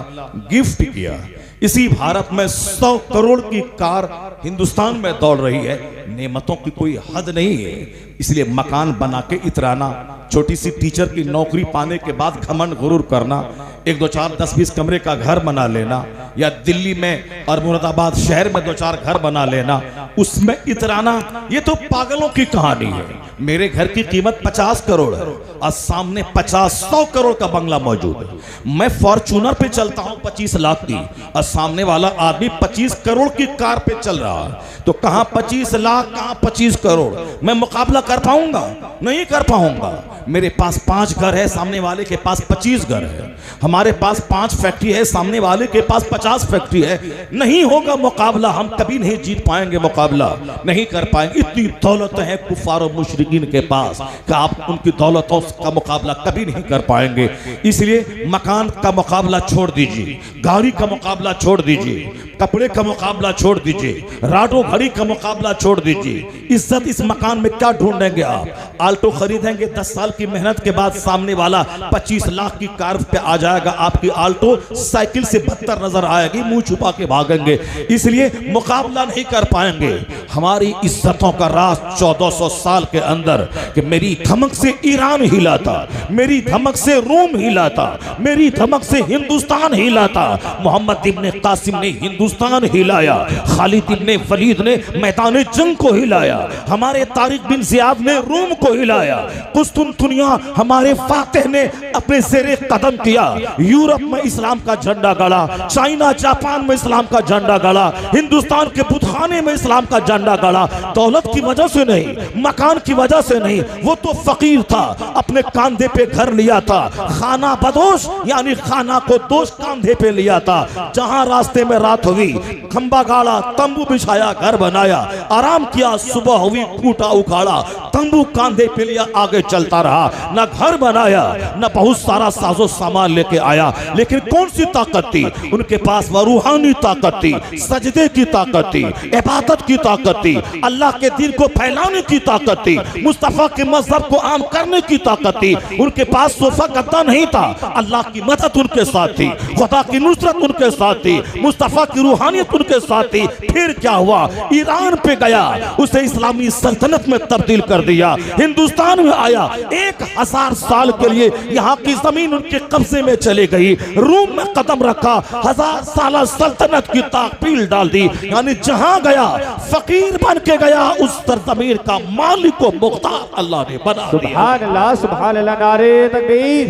गिफ्ट किया। इसी भारत में 100 करोड़ की कार हिंदुस्तान में दौड़ रही है। नेमतों की कोई हद नहीं है, इसलिए मकान बना के इतराना, छोटी सी टीचर की नौकरी पाने के बाद घमंड गुरूर करना, 1, 2, 4, 10, 20 कमरे का घर बना लेना, या दिल्ली में और मुरादाबाद शहर में 2-4 घर बना लेना, उसमें इतराना, ये तो पागलों की कहानी है। मेरे घर की कीमत 50 करोड़ है और सामने 50-100 करोड़ का बंगला मौजूद है। मैं फॉर्चूनर पे चलता हूं 25 लाख की और सामने वाला आदमी 25 करोड़ की कार पे चल रहा है। तो कहां 25 लाख, कहां 25 करोड़? मैं मुकाबला कर पाऊंगा? नहीं कर पाऊंगा। मेरे पास 5 घर है, सामने वाले के पास 25 घर है। हमारे पास 5 फैक्ट्री है, सामने वाले के पास 50 फैक्ट्री है। नहीं होगा मुकाबला, हम कभी नहीं जीत पाएंगे, मुकाबला नहीं कर पाएंगे। इतनी दौलत है कुफार और मुशरिकीन के पास कि आप उनकी दौलतों का मुकाबला कभी नहीं कर पाएंगे। इसलिए मकान का मुकाबला छोड़ दीजिए, गाड़ी का मुकाबला छोड़ दीजिए, कपड़े का मुकाबला छोड़ दीजिए, राडो घड़ी का मुकाबला छोड़ दीजिए। इज्जत इस मकान में क्या ढूंढेंगे आप? आल्टो खरीदेंगे, 10 साल की मेहनत के बाद सामने वाला 25 लाख की कार पे आ जाएगा, आपकी आल्टो साइकिल से बदतर नजर आएगी, मुंह छुपा के भागेंगे। इसलिए मुकाबला नहीं कर पाएंगे। हमारी इज्जतों का राज 1400 साल के अंदर कि मेरी धमक से ईरान हिला था, मेरी धमक से रोम हिला था, मेरी धमक से हिंदुस्तान हिला था। मोहम्मद इब्ने कासिम ने हिंदुस्तान हिलाया, खालिद इब्ने वलीद ने मैदान जंग को हिलाया, हमारे तारिक बिन जियाद ने रोम को हिलाया, कुस्तुनतुनिया हमारे फातिह ने अपने ज़ेरे कदम किया, यूरोप में इस्लाम का झंडा गाड़ा, चाइना जापान में इस्लाम का झंडा गाड़ा, हिंदुस्तान के बुतखाने में इस्लाम का झंडा गाड़ा। दौलत की वजह से नहीं, मकान की वजह से नहीं, वो तो फकीर था, अपने कांधे पे घर लिया था, खाना बदोश यानी खाना को दोष कांधे पे लिया था। जहां रास्ते में रात हुई, खंबा गाड़ा, तंबू बिछाया, घर बनाया, आराम किया, सुबह हुई, कूटा उखाड़ा, तंबू कांधे पे लिया, आगे चलता रहा। ना घर बनाया, ना बहुत सारा साजो सामान लेके आया, लेकिन कौन सी ताकत थी उनके पास? वह रूहानी ताकत थी, सजदे की ताकत थी, इबादत की ताकत थी, अल्लाह के दिन को फैलाने की ताकत थी, मुस्तफा के मजहब को आम करने की ताकत थी। उनके पास सोफा गद्दा नहीं था, अल्लाह की मदद उनके साथ थी, खुदा की नुसरत उनके साथ थी, मुस्तफा की रूहानियत उनके साथ थी। फिर क्या हुआ? ईरान पे गया, उसे इस्लामी सल्तनत में तब्दील कर दिया, हिंदुस्तान में आया, 1000 साल के लिए यहाँ की जमीन उनके कब्जे में चली गई। रूम में कदम रखा, 1000 साल सल्तनत की ताकपील डाल दी। यानी जहां गया फकीर बन के गया, उस सरजमीन का मालिक को मुख्तार अल्लाह ने बना दिया। सुभान अल्लाह, सुभान अल्लाह। नारे तकबीर,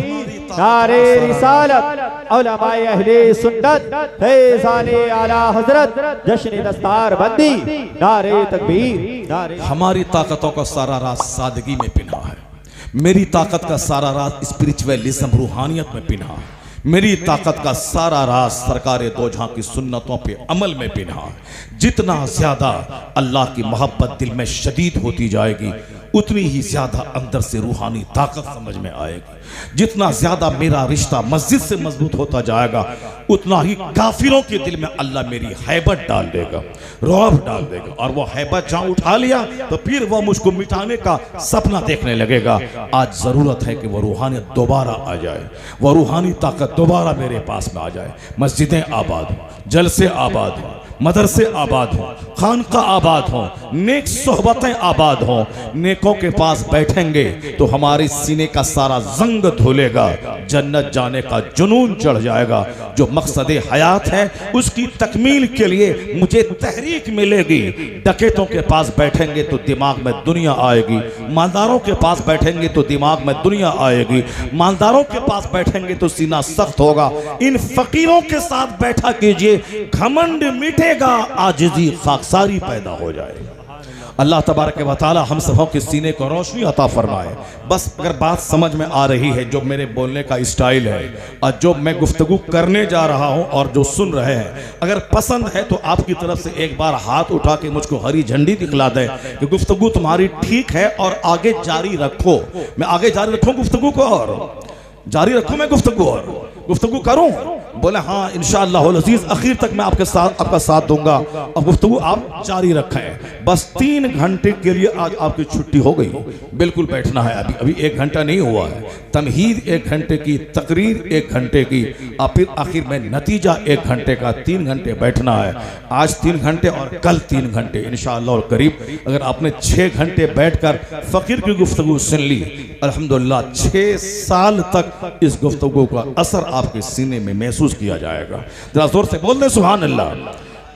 नारे रिसालत, उलमाए अहले सुन्नत, फैज़ाने आला हजरत, जश्न दस्तार बंदी, नारे तकबीर, नारे। हमारी ताकतों का सारा राज सादगी में पिना है, मेरी ताकत का सारा राज स्पिरिचुअलिज्म रूहानियत में पिना है। मेरी ताकत का सारा राज सरकार दो जहां की सुन्नतों पे अमल में पिन्हा है। जितना ज्यादा अल्लाह की मोहब्बत दिल में शदीद होती जाएगी उतनी ही ज्यादा अंदर से रूहानी ताकत समझ में आएगी। जितना ज्यादा मेरा रिश्ता मस्जिद से मजबूत होता जाएगा उतना ही काफिरों के दिल में अल्लाह मेरी हैबत डाल देगा, रौब डाल देगा, और वो हैबत जहां उठा लिया तो फिर वह मुझको मिटाने का सपना देखने लगेगा। आज जरूरत है कि वह रूहानियत दोबारा आ जाए, वह रूहानी ताकत दोबारा मेरे पास में आ जाए। मस्जिदें आबाद हों, जलसे आबाद हों, मदरसे आबाद हों, खानका आबाद हों, नेक सोहबतें आबाद हों। नेकों के पास बैठेंगे तो हमारे सीने का सारा जंग धुलेगा, जन्नत जाने का जुनून चढ़ जाएगा। जो मकसद हयात है उसकी तकमील के लिए मुझे तहरीक मिलेगी। डकैतों के पास बैठेंगे तो दिमाग में दुनिया आएगी, मालदारों के पास बैठेंगे तो दिमाग में दुनिया आएगी, मालदारों के पास बैठेंगे तो सीना सख्त होगा। इन फकीरों के साथ बैठा कीजिए, घमंड मिटेगा, आजिज़ी खाकसारी पैदा हो जाएगी। अल्लाह तबारक व तआला हम सबों के सीने को रोशनी अता फरमाए। बस अगर बात समझ में आ रही है, जो मेरे बोलने का स्टाइल है और जो मैं गुफ्तगू करने जा रहा हूं और जो सुन रहे हैं, अगर पसंद है तो आपकी तरफ से एक बार हाथ उठा के मुझको हरी झंडी दिखला दे कि गुफ्तगू तुम्हारी ठीक है और आगे जारी रखो। मैं आगे जारी रखूं गुफ्तगू को, और जारी रखूं मैं गुफ्तगू, और गुफ्तगू करूं? बोले हाँ इंशाअल्लाह अज़ीज़ आखिर तक मैं आपका साथ दूंगा। अब गुफ्तगू आप जारी रखें। बस 3 घंटे के लिए आज आपकी छुट्टी हो गई, बिल्कुल बैठना है। अभी 1 घंटा नहीं हुआ है। तमहीद 1 घंटे की, तकरीर 1 घंटे की, और फिर आखिर में नतीजा 1 घंटे का। 3 घंटे बैठना है। आज 3 घंटे और कल 3 घंटे इंशाअल्लाह और करीब। अगर आपने 6 घंटे बैठकर फ़कीर की गुफ्तगू सुन ली, अल्हम्दुलिल्लाह 6 साल तक इस गुफ्तगू का असर आपके सीने में महसूस किया जाएगा। जरा जोर से बोल दे सुभान अल्लाह।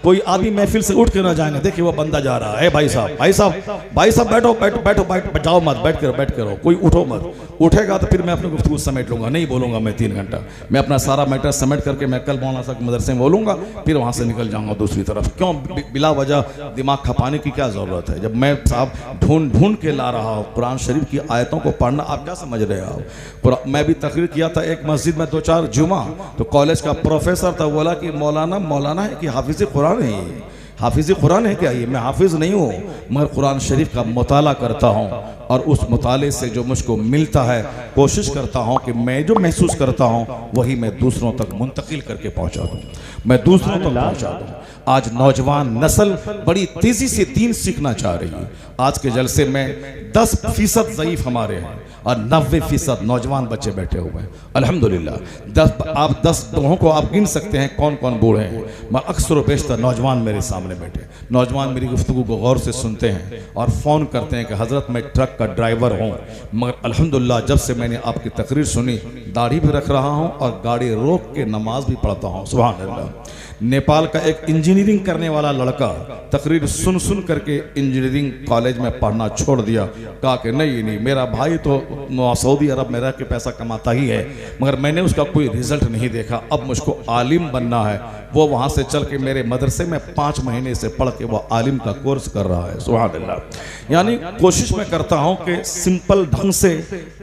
कोई आदमी महफिल से उठ के ना जाएंगे, देखिए वो बंदा जा रहा है, भाई साहब भाई साहब भाई साहब बैठो बैठो बैठो बैठ जाओ मत, बैठ कर रहो, कोई उठो मत। उठेगा तो फिर मैं अपनी गुफ्तगू समेट लूंगा, नहीं बोलूंगा मैं 3 घंटा। मैं अपना सारा मैटर समेट करके मैं कल मौलाना साहब मदरसे में बोलूंगा, फिर वहां से निकल जाऊंगा दूसरी तरफ। क्यों बिला वजह दिमाग खपाने की क्या जरूरत है? जब मैं साहब ढूंढ के ला रहा हूँ कुरान शरीफ की आयतों को पढ़ना, आप क्या समझ रहे हो? मैं भी तकरीर किया था एक मस्जिद में 2-4 जुमा, तो कॉलेज का प्रोफेसर था, बोला कि मौलाना है कि हाफिज कुरान है? हाफिज कुरान है क्या ये? मैं हाफिज नहीं हूँ, मगर कुरान शरीफ का मुताला करता हूँ, और उस मुताले से जो मुझको मिलता है कोशिश करता हूँ कि मैं जो महसूस करता हूँ वही मैं दूसरों तक मुंतकिल करके पहुँचा दूँ, मैं दूसरों तक पहुँचा दूँ। आज नौजवान नस्ल बड़ी तेज़ी से दीन सीखना चाह रही है। आज के जलसे में 10% ज़ईफ़ हमारे हैं और 90% नौजवान बच्चे बैठे हुए हैं। अल्हम्दुलिल्लाह आप 10 लोगों को आप गिन सकते हैं कौन कौन बूढ़े हैं, मगर अक्सर बेशतर नौजवान मेरे सामने बैठे। नौजवान मेरी गुफ्तगू को गौर से सुनते हैं और फ़ोन करते हैं कि हज़रत मैं ट्रक का ड्राइवर हूँ, मगर अल्हम्दुलिल्लाह जब से मैंने आपकी तकरीर सुनी दाढ़ी भी रख रहा हूँ और गाड़ी रोक के नमाज भी पढ़ता हूँ। सुभान अल्लाह। नेपाल का एक इंजीनियरिंग करने वाला लड़का तकरीर सुन करके इंजीनियरिंग कॉलेज में पढ़ना छोड़ दिया। कहा कि नहीं मेरा भाई तो सऊदी अरब में रह के पैसा कमाता ही है, मगर मैंने उसका कोई रिजल्ट नहीं देखा, अब मुझको आलिम बनना है। वो वहाँ से चल के मेरे मदरसे में 5 महीने से पढ़ के वो आलिम का कोर्स कर रहा है। सुभान अल्लाह। यानी कोशिश मैं करता हूँ कि सिंपल ढंग से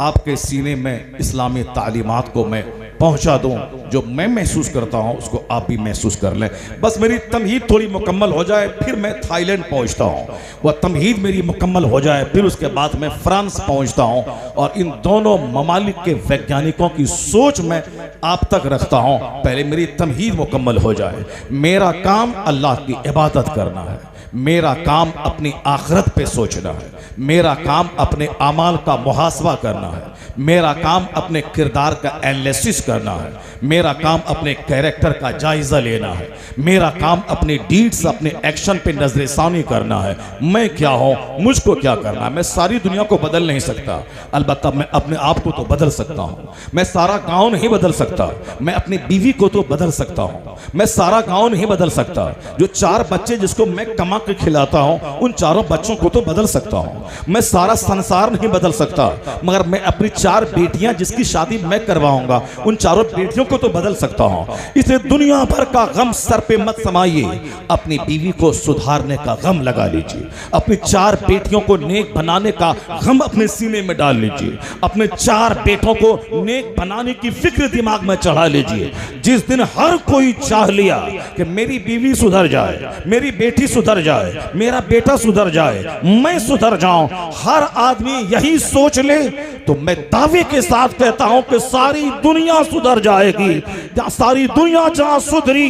आपके सीने में इस्लामी तालीमात को मैं पहुँचा दूँ, जो मैं महसूस करता हूँ उसको आप भी महसूस कर लें। बस मेरी तमहीद थोड़ी मुकम्मल हो जाए फिर मैं थाईलैंड पहुँचता हूँ, वह तमहीद मेरी मुकम्मल हो जाए फिर उसके बाद मैं फ्रांस पहुँचता हूँ, और इन दोनों ममालिक के वैज्ञानिकों की सोच मैं आप तक रखता हूँ। पहले मेरी तमहीद मुकम्मल हो जाए। मेरा काम अल्लाह की इबादत करना है, मेरा काम अपनी आखिरत पे सोचना है, मेरा काम अपने अमाल का मुहासबा करना है, मेरा काम अपने किरदार का एनालिसिस करना है, मेरा काम अपने कैरेक्टर का जायजा लेना है, मेरा काम अपने डीड्स अपने एक्शन पे नजरसानी करना है। मैं क्या हूँ, मुझको क्या करना है। मैं सारी दुनिया को बदल नहीं सकता, अलबत्ता मैं अपने आप को तो बदल सकता हूँ। मैं सारा गाँव नहीं बदल सकता, मैं अपनी बीवी को तो बदल सकता हूँ। मैं सारा गाँव नहीं बदल सकता, जो 4 बच्चे जिसको मैं कमा के खिलाता हूँ उन 4 बच्चों को तो बदल सकता हूँ। मैं सारा संसार नहीं बदल सकता, मगर मैं अपनी 4 बेटियां जिसकी शादी मैं करवाऊंगा उन चारों बेटियों को तो बदल सकता हूं। इसलिए दुनिया भर का गम सर पे मत समाइए, अपनी बीवी को सुधारने का गम लगा लीजिए, अपनी 4 बेटियों को नेक बनाने का गम अपने सीने में डाल लीजिए, अपने 4 बेटों को नेक बनाने की फिक्र दिमाग में चढ़ा लीजिए। जिस दिन हर कोई चाह लिया कि मेरी बीवी सुधर जाए, मेरी बेटी सुधर जाए, मेरा बेटा सुधर जाए, मैं सुधर जाऊं, हर आदमी यही सोच ले, तो मैं दावे के साथ कहता हूं कि सारी दुनिया सुधर जाएगी। सारी दुनिया जहां सुधरी,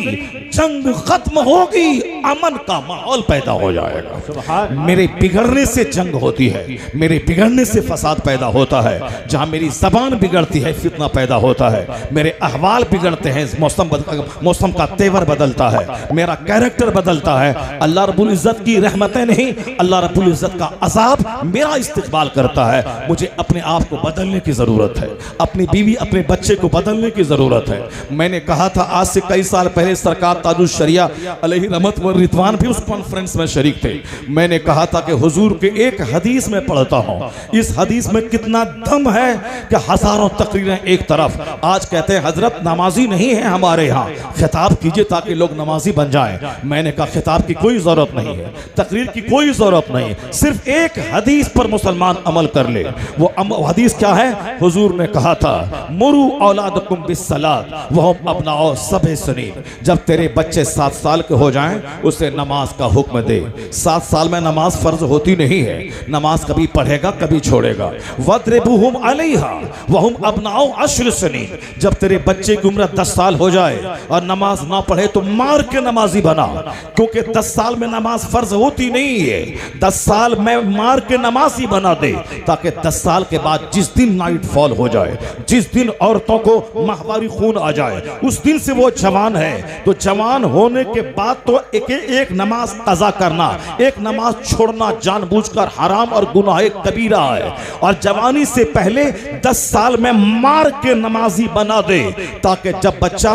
जंग खत्म होगी, अमन का माहौल पैदा हो जाएगा। मेरे बिगड़ने से जंग होती है, मेरे बिगड़ने से फसाद पैदा होता है। जहां मेरी जबान बिगड़ती है, फितना पैदा होता है, मेरे अहवाल बिगड़ते हैं, मौसम का तेवर बदलता है, मेरा कैरेक्टर बदलता है। अल्लाह रब्बुल इज्जत की रहमतें नहीं, अल्लाह रब्बुल इज्जत का अज़ाब मेरा इस्तिक़बाल करता है। मुझे अपने आप को बदलने की जरूरत है, अपनी बीवी अपने बच्चे को बदलने की जरूरत है। मैंने कहा था आज से कई साल पहले, सरकार ताजुल शरिया अलैहि रहमत व रिदवान भी उस कॉन्फ्रेंस में शरीक थे। मैंने कहा था कि हुजूर के एक हदीस में पढ़ता हूं, इस हदीस में कितना दम है कि हजारों तकरीरें एक तरफ। आज कहते हैं हजरत नमाजी नहीं है हमारे यहाँ, खिताब कीजिए ताकि लोग नमाजी बन जाएं। मैंने कहा खिताब की कोई जरूरत नहीं है, तकरीर की कोई जरूरत नहीं, सिर्फ एक हदीस पर मुसलमान अमल कर ले। वो हदीस क्या है? हुजूर ने कहा था मुरू औलादकुम बिस्सलात वहुम अबनाओ सबे सनीन। जब तेरे बच्चे 7 साल के हो जाएं, उसे नमाज का हुक्म दे। 7 साल में नमाज फर्ज होती नहीं है, नमाज कभी पढ़ेगा कभी छोड़ेगा। वद्रिबुहुम अलैहा वहुम अबनाओ अश्र सनीन। जब तेरे बच्चे की उम्र 10 साल हो जाए और नमाज ना पढ़े तो मार के नमाजी बना, क्योंकि 10 साल में नमाज फर्ज होती नहीं है। 10 साल में मार के नमाजी बना दे, ताकि 10 साल के बाद जिस दिन नाइट फॉल हो जाए, जिस दिन औरतों को माहवारी खून आ जाए, उस दिन से वो जवान है, तो जवान होने के बाद तो एक नमाज कज़ा करना, एक नमाज छोड़ना जानबूझकर हराम और गुनाह कबीरा है। और जवानी से पहले 10 साल में मार के नमाजी बना दे, ताकि जब बच्चा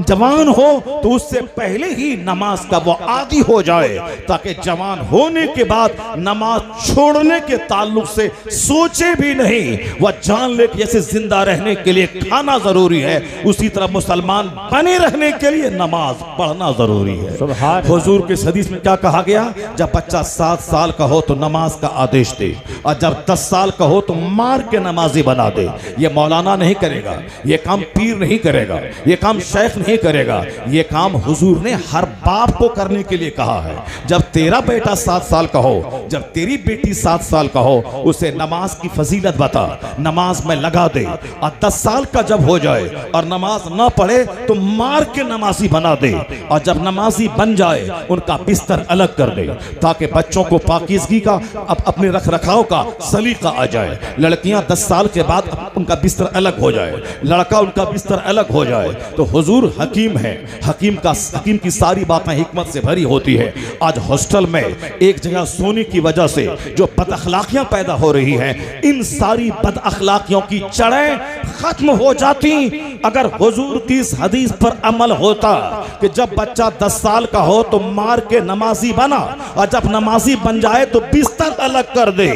जवान हो तो उससे पहले ही नमाज का वो आदी हो जाए, ताकि जवान होने के बाद नमाज छोड़ने के ताल्लुक से सोचे भी नहीं। वह जान ले कि जैसे जिंदा रहने के लिए खाना जरूरी है, उसी तरह मुसलमान बने रहने के लिए नमाज पढ़ना जरूरी है। हुजूर के हदीस में क्या कहा गया? जब बच्चा 7 साल का हो तो नमाज का आदेश दे, और जब 10 साल का हो तो मार के नमाजी बना दे। ये मौलाना नहीं करेगा, ये काम पीर नहीं करेगा, ये काम शेख नहीं करेगा, ये काम हुजूर ने हर बाप को करने के लिए कहा है। जब तेरा बेटा 7 साल का हो, जब तेरी बेटी 7 साल का हो, उसे नमाज की फजीलत बता, नमाज में लगा दे। और 10 साल का जब हो जाए और नमाज ना पढ़े तो मार के नमाजी बना दे, और जब नमाजी बन जाए उनका बिस्तर अलग कर दे, ताकि बच्चों को पाकीज़गी का अपने रख रखाव का सलीका आ जाए। लड़कियां 10 साल के बाद उनका बिस्तर अलग हो जाए, लड़का उनका बिस्तर अलग हो जाए। तो हुजूर हकीम है, हकीम की सारी बातें हिकमत से भरी होती है। आज हॉस्टल में एक जगह सोने की वजह से जो बदअखलाकियां पैदा हो रही हैं, इन सारी बदअखलाकियों की जड़ें खत्म हो जाती अगर हुजूर की इस हदीस पर अमल होता कि जब बच्चा 10 साल का हो तो मार के नमाजी बना, और जब नमाजी बन जाए तो बिस्तर अलग कर दे।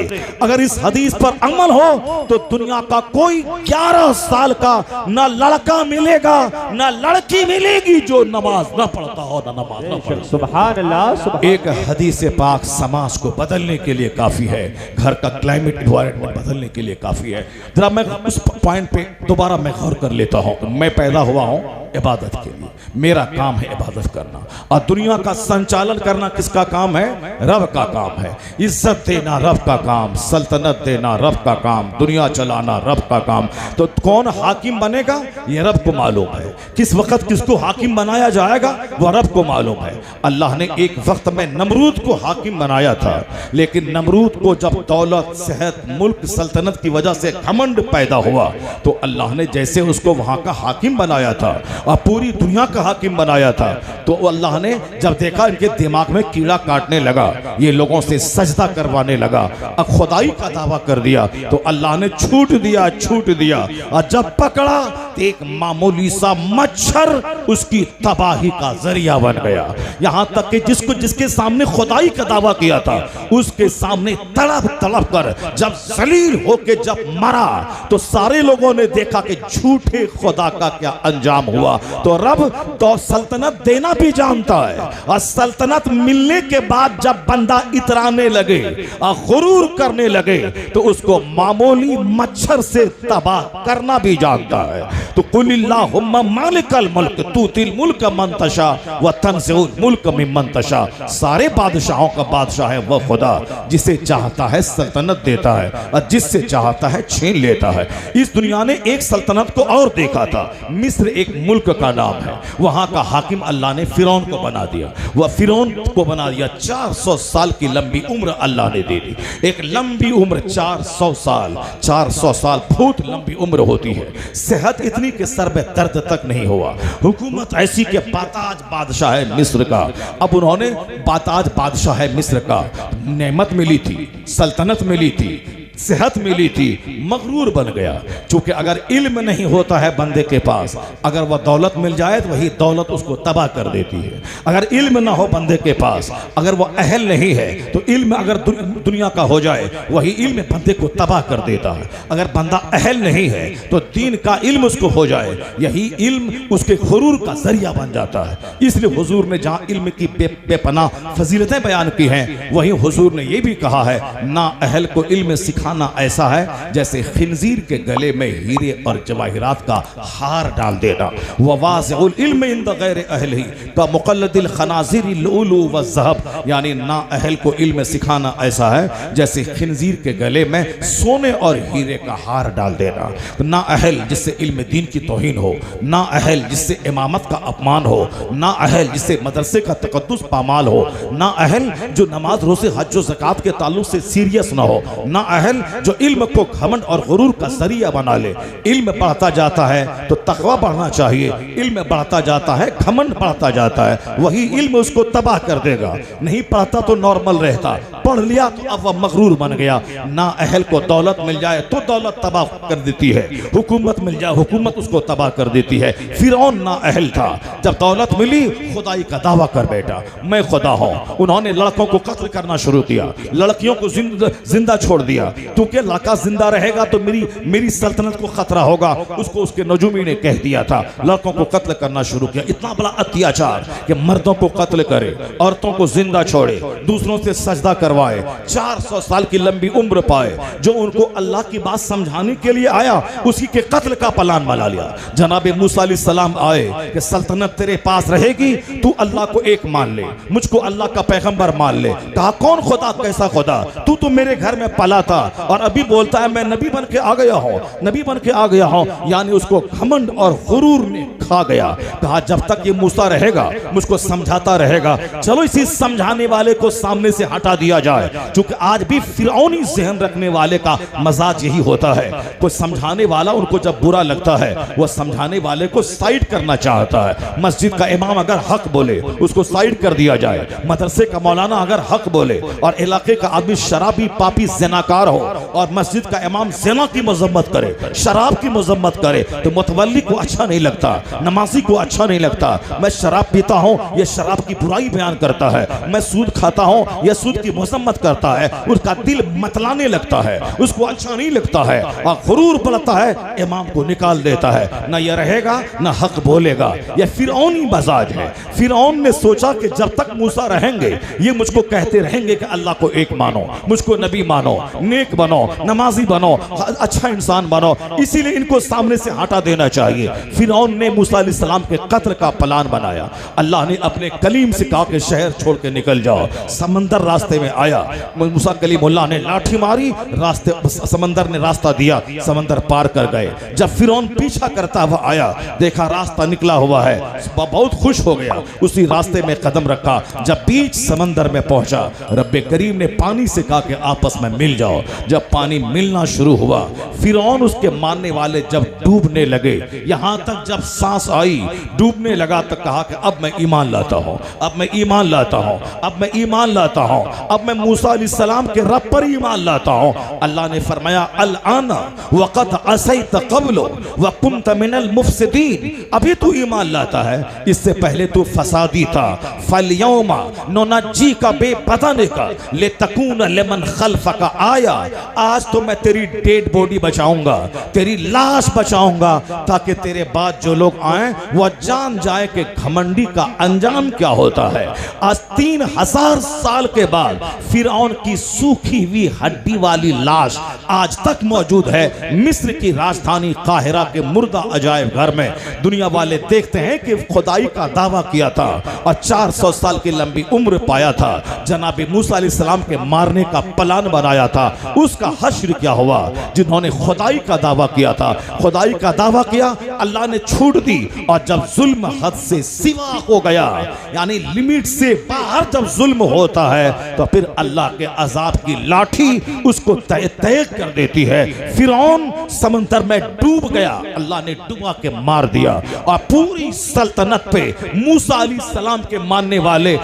अगर इस हदीस पर अमल हो तो दुनिया का कोई 11 साल का ना लड़का मिलेगा ना लड़की मिलेगी जो नमाज ना पढ़ता हो, ना नमाज ना पढ़ता। सुभान अल्लाह। एक हदीस पाक समाज को बदलने के लिए काफी है, घर का क्लाइमेट एनवायरनमेंट बदलने के लिए काफी है। जरा मैं उस पॉइंट पे दोबारा मैं गौर कर लेता हूँ। मैं पैदा हुआ हूँ इबादत के लिए, मेरा काम है इबादत करना, और दुनिया का संचालन करना किसका काम है? रब का काम है। इज्जत देना रब का काम, सल्तनत देना रब का काम, दुनिया चलाना रब का काम। तो कौन हाकिम बनेगा ये रब को मालूम है, किस वक्त किसको हाकिम बनाया जाएगा वह रब को मालूम है। अल्लाह ने एक वक्त में नमरूद को हाकिम बनाया था, लेकिन नमरूद को जब दौलत, सेहत, मुल्क, सल्तनत की वजह से घमंड पैदा हुआ तो अल्लाह ने जैसे उसको वहां का हाकिम बनाया था और पूरी दुनिया का हाकिम बनाया था, तो अल्लाह ने जब देखा इनके दिमाग में कीड़ा काटने लगा, ये लोगों से सजदा करवाने लगा, अब खुदाई का दावा कर दिया, तो अल्लाह ने छूट दिया। और जब पकड़ा एक मामूली सा मच्छर उसकी तबाही का जरिया बन गया। यहां तक कि जिसको जिसके सामने खुदाई का दावा किया था उसके सामने तड़प तड़प कर जब जलील होके जब मरा तो सारे लोगों ने देखा कि झूठे खुदा का क्या अंजाम हुआ। तो रब तो सल्तनत देना भी जानता है और सल्तनत मिलने के बाद जब बंदा इतराने लगे और गुरूर करने लगे तो उसको मामूली मच्छर से तबाह करना भी जानता है। तो कुलिल्लाहुम्मा मालिकल मुल्क तूतिल मुल्क मन तशा व तंज़िउल मुल्क मिम्मन तशा। सारे बादशाहों का बादशाह है वह खुदा, जिसे चाहता है सल्तनत देता है और जिससे चाहता है छीन लेता है। इस दुनिया ने एक सल्तनत को और देखा था, मिस्र एक मुल्क का नाम है, वहां का हाकिम अल्लाह ने फिरौन को बना दिया। वह फिरौन को बना दिया, 400 साल की लंबी उम्र अल्लाह ने दे दी। एक लंबी उम्र 400 साल, 400 साल बहुत लंबी उम्र होती है। सेहत इतनी कि सर में दर्द तक नहीं हुआ। हुकूमत ऐसी के बाताज बादशाह है मिस्र का। अब उन्होंने बाताज बादशाह है मिस्र का, नेमत मिली थी, सल्तनत मिली थी, सेहत मिली थी, मगरूर बन गया। क्योंकि अगर इल्म नहीं होता है बंदे के पास, अगर वह दौलत मिल जाए तो वही दौलत उसको तबाह कर देती है। अगर इल्म ना हो बंदे के पास, अगर वह अहल नहीं है तो इल्म अगर दुनिया का हो जाए वही इल्म बंदे को तबाह कर देता है। अगर बंदा अहल नहीं है तो दीन का इल्म उसको हो जाए, यही इल्म उसके गुरूर का जरिया बन जाता है। इसलिए हुजूर ने जहाँ इल्म की बेपनाह फजीलतें बयान की हैं, वहीं हुजूर ने यह भी कहा है ना अहल को इल्म सिखा ऐसा है जैसे खिंजीर के गले में हीरे और जवाहिरात का हार डाल देना। ववाज़िउल इल्म इंद गैर अहलिही का मुक़ल्लिदिल खनाज़िरि लुलु व ज़हब, यानी ना अहल को इल्म सिखाना ऐसा है जैसे खिंजीर के गले में सोने और हीरे का हार डाल देना। ना अहल जिससे इल्म दीन की तौहीन हो, ना अहल जिससे इमामत का अपमान हो, ना अहल जिससे मदरसे का तक़द्दुस पामाल हो, ना अहल जो नमाज रोज़े हज व ज़कात के ताल्लुक से सीरियस ना हो, ना अहल जो इल्म को घमंड और गुरूर का जरिया बना ले। इल्म बढ़ता जाता है तो तकवा बढ़ना चाहिए, इल्म बढ़ता जाता है घमंड बढ़ता जाता है, वही इल्म उसको तबाह कर देगा। नहीं पढ़ता तो नॉर्मल रहता, पढ़ लिया तो अब वह मगरूर बन गया। ना अहल को दौलत मिल जाए तो दौलत तबाह कर देती है, हुकूमत मिल जाए हुकूमत उसको तबाह कर देती है। फिरौन ना अहल था, जब दौलत मिली खुदाई का दावा कर बैठा, मैं खुदा हूं। उन्होंने लड़कों को कत्ल करना शुरू किया, लड़कियों को जिंदा छोड़ दिया, क्योंकि लड़का जिंदा रहेगा तो मेरी सल्तनत को खतरा होगा। उसको उसके नजूमी ने कह दिया था, लड़कों को कत्ल करना शुरू किया। इतना बड़ा अत्याचार कि मर्दों को कत्ल करे, औरतों को जिंदा छोड़े, दूसरों से सजदा करवाए, 400 साल की लंबी उम्र पाए। जो उनको अल्लाह की बात समझाने के लिए आया उसी के कत्ल का प्लान बना लिया। जनाब मूसा अलैहिस्सलाम आए कि सल्तनत तेरे पास रहेगी, तू अल्लाह को एक मान ले, मुझको अल्लाह का पैगंबर मान ले। कहा कौन खुदा, कैसा खुदा, तू तो मेरे घर में पला था और अभी बोलता है मैं नबी बन के आ गया हूं, नबी बन के आ गया हूं। यानी उसको घमंड और गुरूर ने खा गया। कहा जब तक ये मूसा रहेगा मुझको समझाता रहेगा, चलो इसी समझाने वाले को सामने से हटा दिया जाए। क्योंकि आज भी फिरौनी ज़हन रखने वाले का मजाज यही होता है, कोई समझाने वाला उनको जब बुरा लगता है वह समझाने वाले को साइड करना चाहता है। मस्जिद का इमाम अगर हक बोले उसको साइड कर दिया जाए, मदरसे का मौलाना अगर हक बोले और इलाके का आदमी शराबी पापी ज़नाकार हो और मस्जिद का इमाम ज़िना की मजम्मत करे, शराब की मजम्मत करे, तो मुतवल्ली को अच्छा नहीं लगता, नमाजी को अच्छा नहीं लगता। मैं शराब पीता हूँ यह शराब की बुराई बयान करता है, मैं सूद खाता हूँ यह सूद की मजम्मत करता है, उसका दिल मतलाने लगता है, उसको अच्छा नहीं लगता है और गुरूर बढ़ता है, इमाम को निकाल देता है। ना यह रहेगा ना हक बोलेगा। यह फिरौनी मजाज है। फिरौन ने सोचा कि जब तक मूसा रहेंगे ये मुझको कहते रहेंगे कि अल्लाह को एक मानो, मुझको नबी मानो, नेक बनो, नमाजी बनो, अच्छा इंसान बनो, इसीलिए इनको सामने से हटा देना चाहिए। फिरौन ने मूसा अलैहिस्सलाम के कत्ल का प्लान बनाया। अल्लाह ने अपने कलीम से कहा कि शहर छोड़ के निकल जाओ। समंदर रास्ते में आया, मूसा कलीमुल्लाह ने लाठी मारी, रास्ते समंदर ने रास्ता दिया, समंदर पार कर गए। जब फिरौन पीछा करता हुआ आया, देखा रास्ता निकला हुआ है, बहुत खुश हो गया, उसी रास्ते में कदम रखा। जब बीच समंदर में पहुंचा, रब्बे करीम ने पानी से कहा कि आपस में मिल जाओ। जब पानी मिलना शुरू हुआ, फिरौन उसके मानने वाले जब डूबने लगे, यहां तक जब सांस सांस आई, डूबने लगा तो कहा कि अब मैं ईमान लाता हूँ, अब मैं ईमान लाता हूँ, अब मैं ईमान लाता हूँ, अब मैं मूसा अलैहिस्सलाम के रब पर ईमान लाता हूँ। अल्लाह ने फरमाया अल आना वक़द असैत क़ब्लु व कुन्त मिनल मुफ़सिदीन, अभी तू ईमान लाता है, इससे पहले तू फसादी था। फल-यौमा नुनज्जीका बेबदनिका लितकून लिमन खल्फका आया, आज तो मैं तेरी डेड बॉडी बचाऊंगा, तेरी लाश बचाऊंगा, ताकि तेरे बाद जो लोग आए वो जान जाए कि घमंडी का अंजाम क्या होता है। आज 3000 साल के बाद फिरौन की सूखी हुई हड्डी वाली लाश आज तक मौजूद है मिस्र की राजधानी काहिरा के मुर्दा अजायब घर में। दुनिया वाले देखते हैं कि खुदाई का दावा किया था और 400 साल की लंबी उम्र पाया था, जनाब मूसा अलैहिस्सलाम के मारने का प्लान बनाया था। उसका हश्र क्या हुआ? जिन्होंने खुदाई का दावा किया था, खुदाई का दावा किया, अल्लाह ने छूट दी, और जब जुल्म हद से सिवा हो गया, यानी लिमिट से बाहर जब जुल्म होता है तो फिर अल्लाह के अजाब की लाठी उसको तय तय कर देती है। फिरौन समंदर में डूब गया, अल्लाह ने डुबा के मार दिया, और पूरी सल्तनत पे मूसा अलैहिस्सलाम के मानने वाले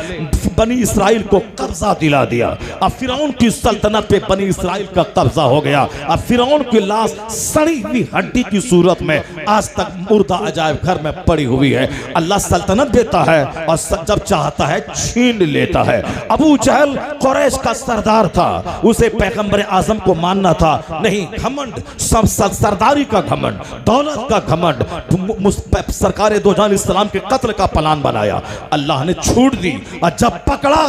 बनी इसराइल को कब्जा दिला दिया। अब फिरौन की सल्तनत पे बनी इसराइल का कब्जा हो गया। अब फिरौन की लाश सड़ी हुई हड्डी की सूरत में आज तक मुर्दा अजायब घर में पड़ी हुई है। अल्लाह सल्तनत देता है और जब चाहता है छीन लेता है। अबू जहल कुरैश का सरदार था, उसे पैगंबर आजम को मानना था, नहीं, घमंड, सरदारी का घमंड, दौलत का घमंड, सरकार दो जहां इस्लाम के कत्ल का प्लान बनाया। अल्लाह ने छूट दी, और जब पकड़ा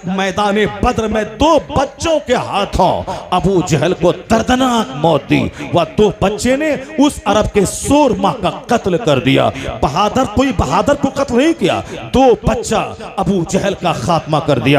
मैदान बद्र में 2 बच्चों के हाथों अबू जहल को दर्दनाक मौत दी। वह 2 बच्चे ने उस अरब के 100 माह का कत्ल कर दिया। बहादुर कोई बहादुर को कत्ल नहीं किया, 2 बच्चा अबू जहल का खात्मा कर दिया।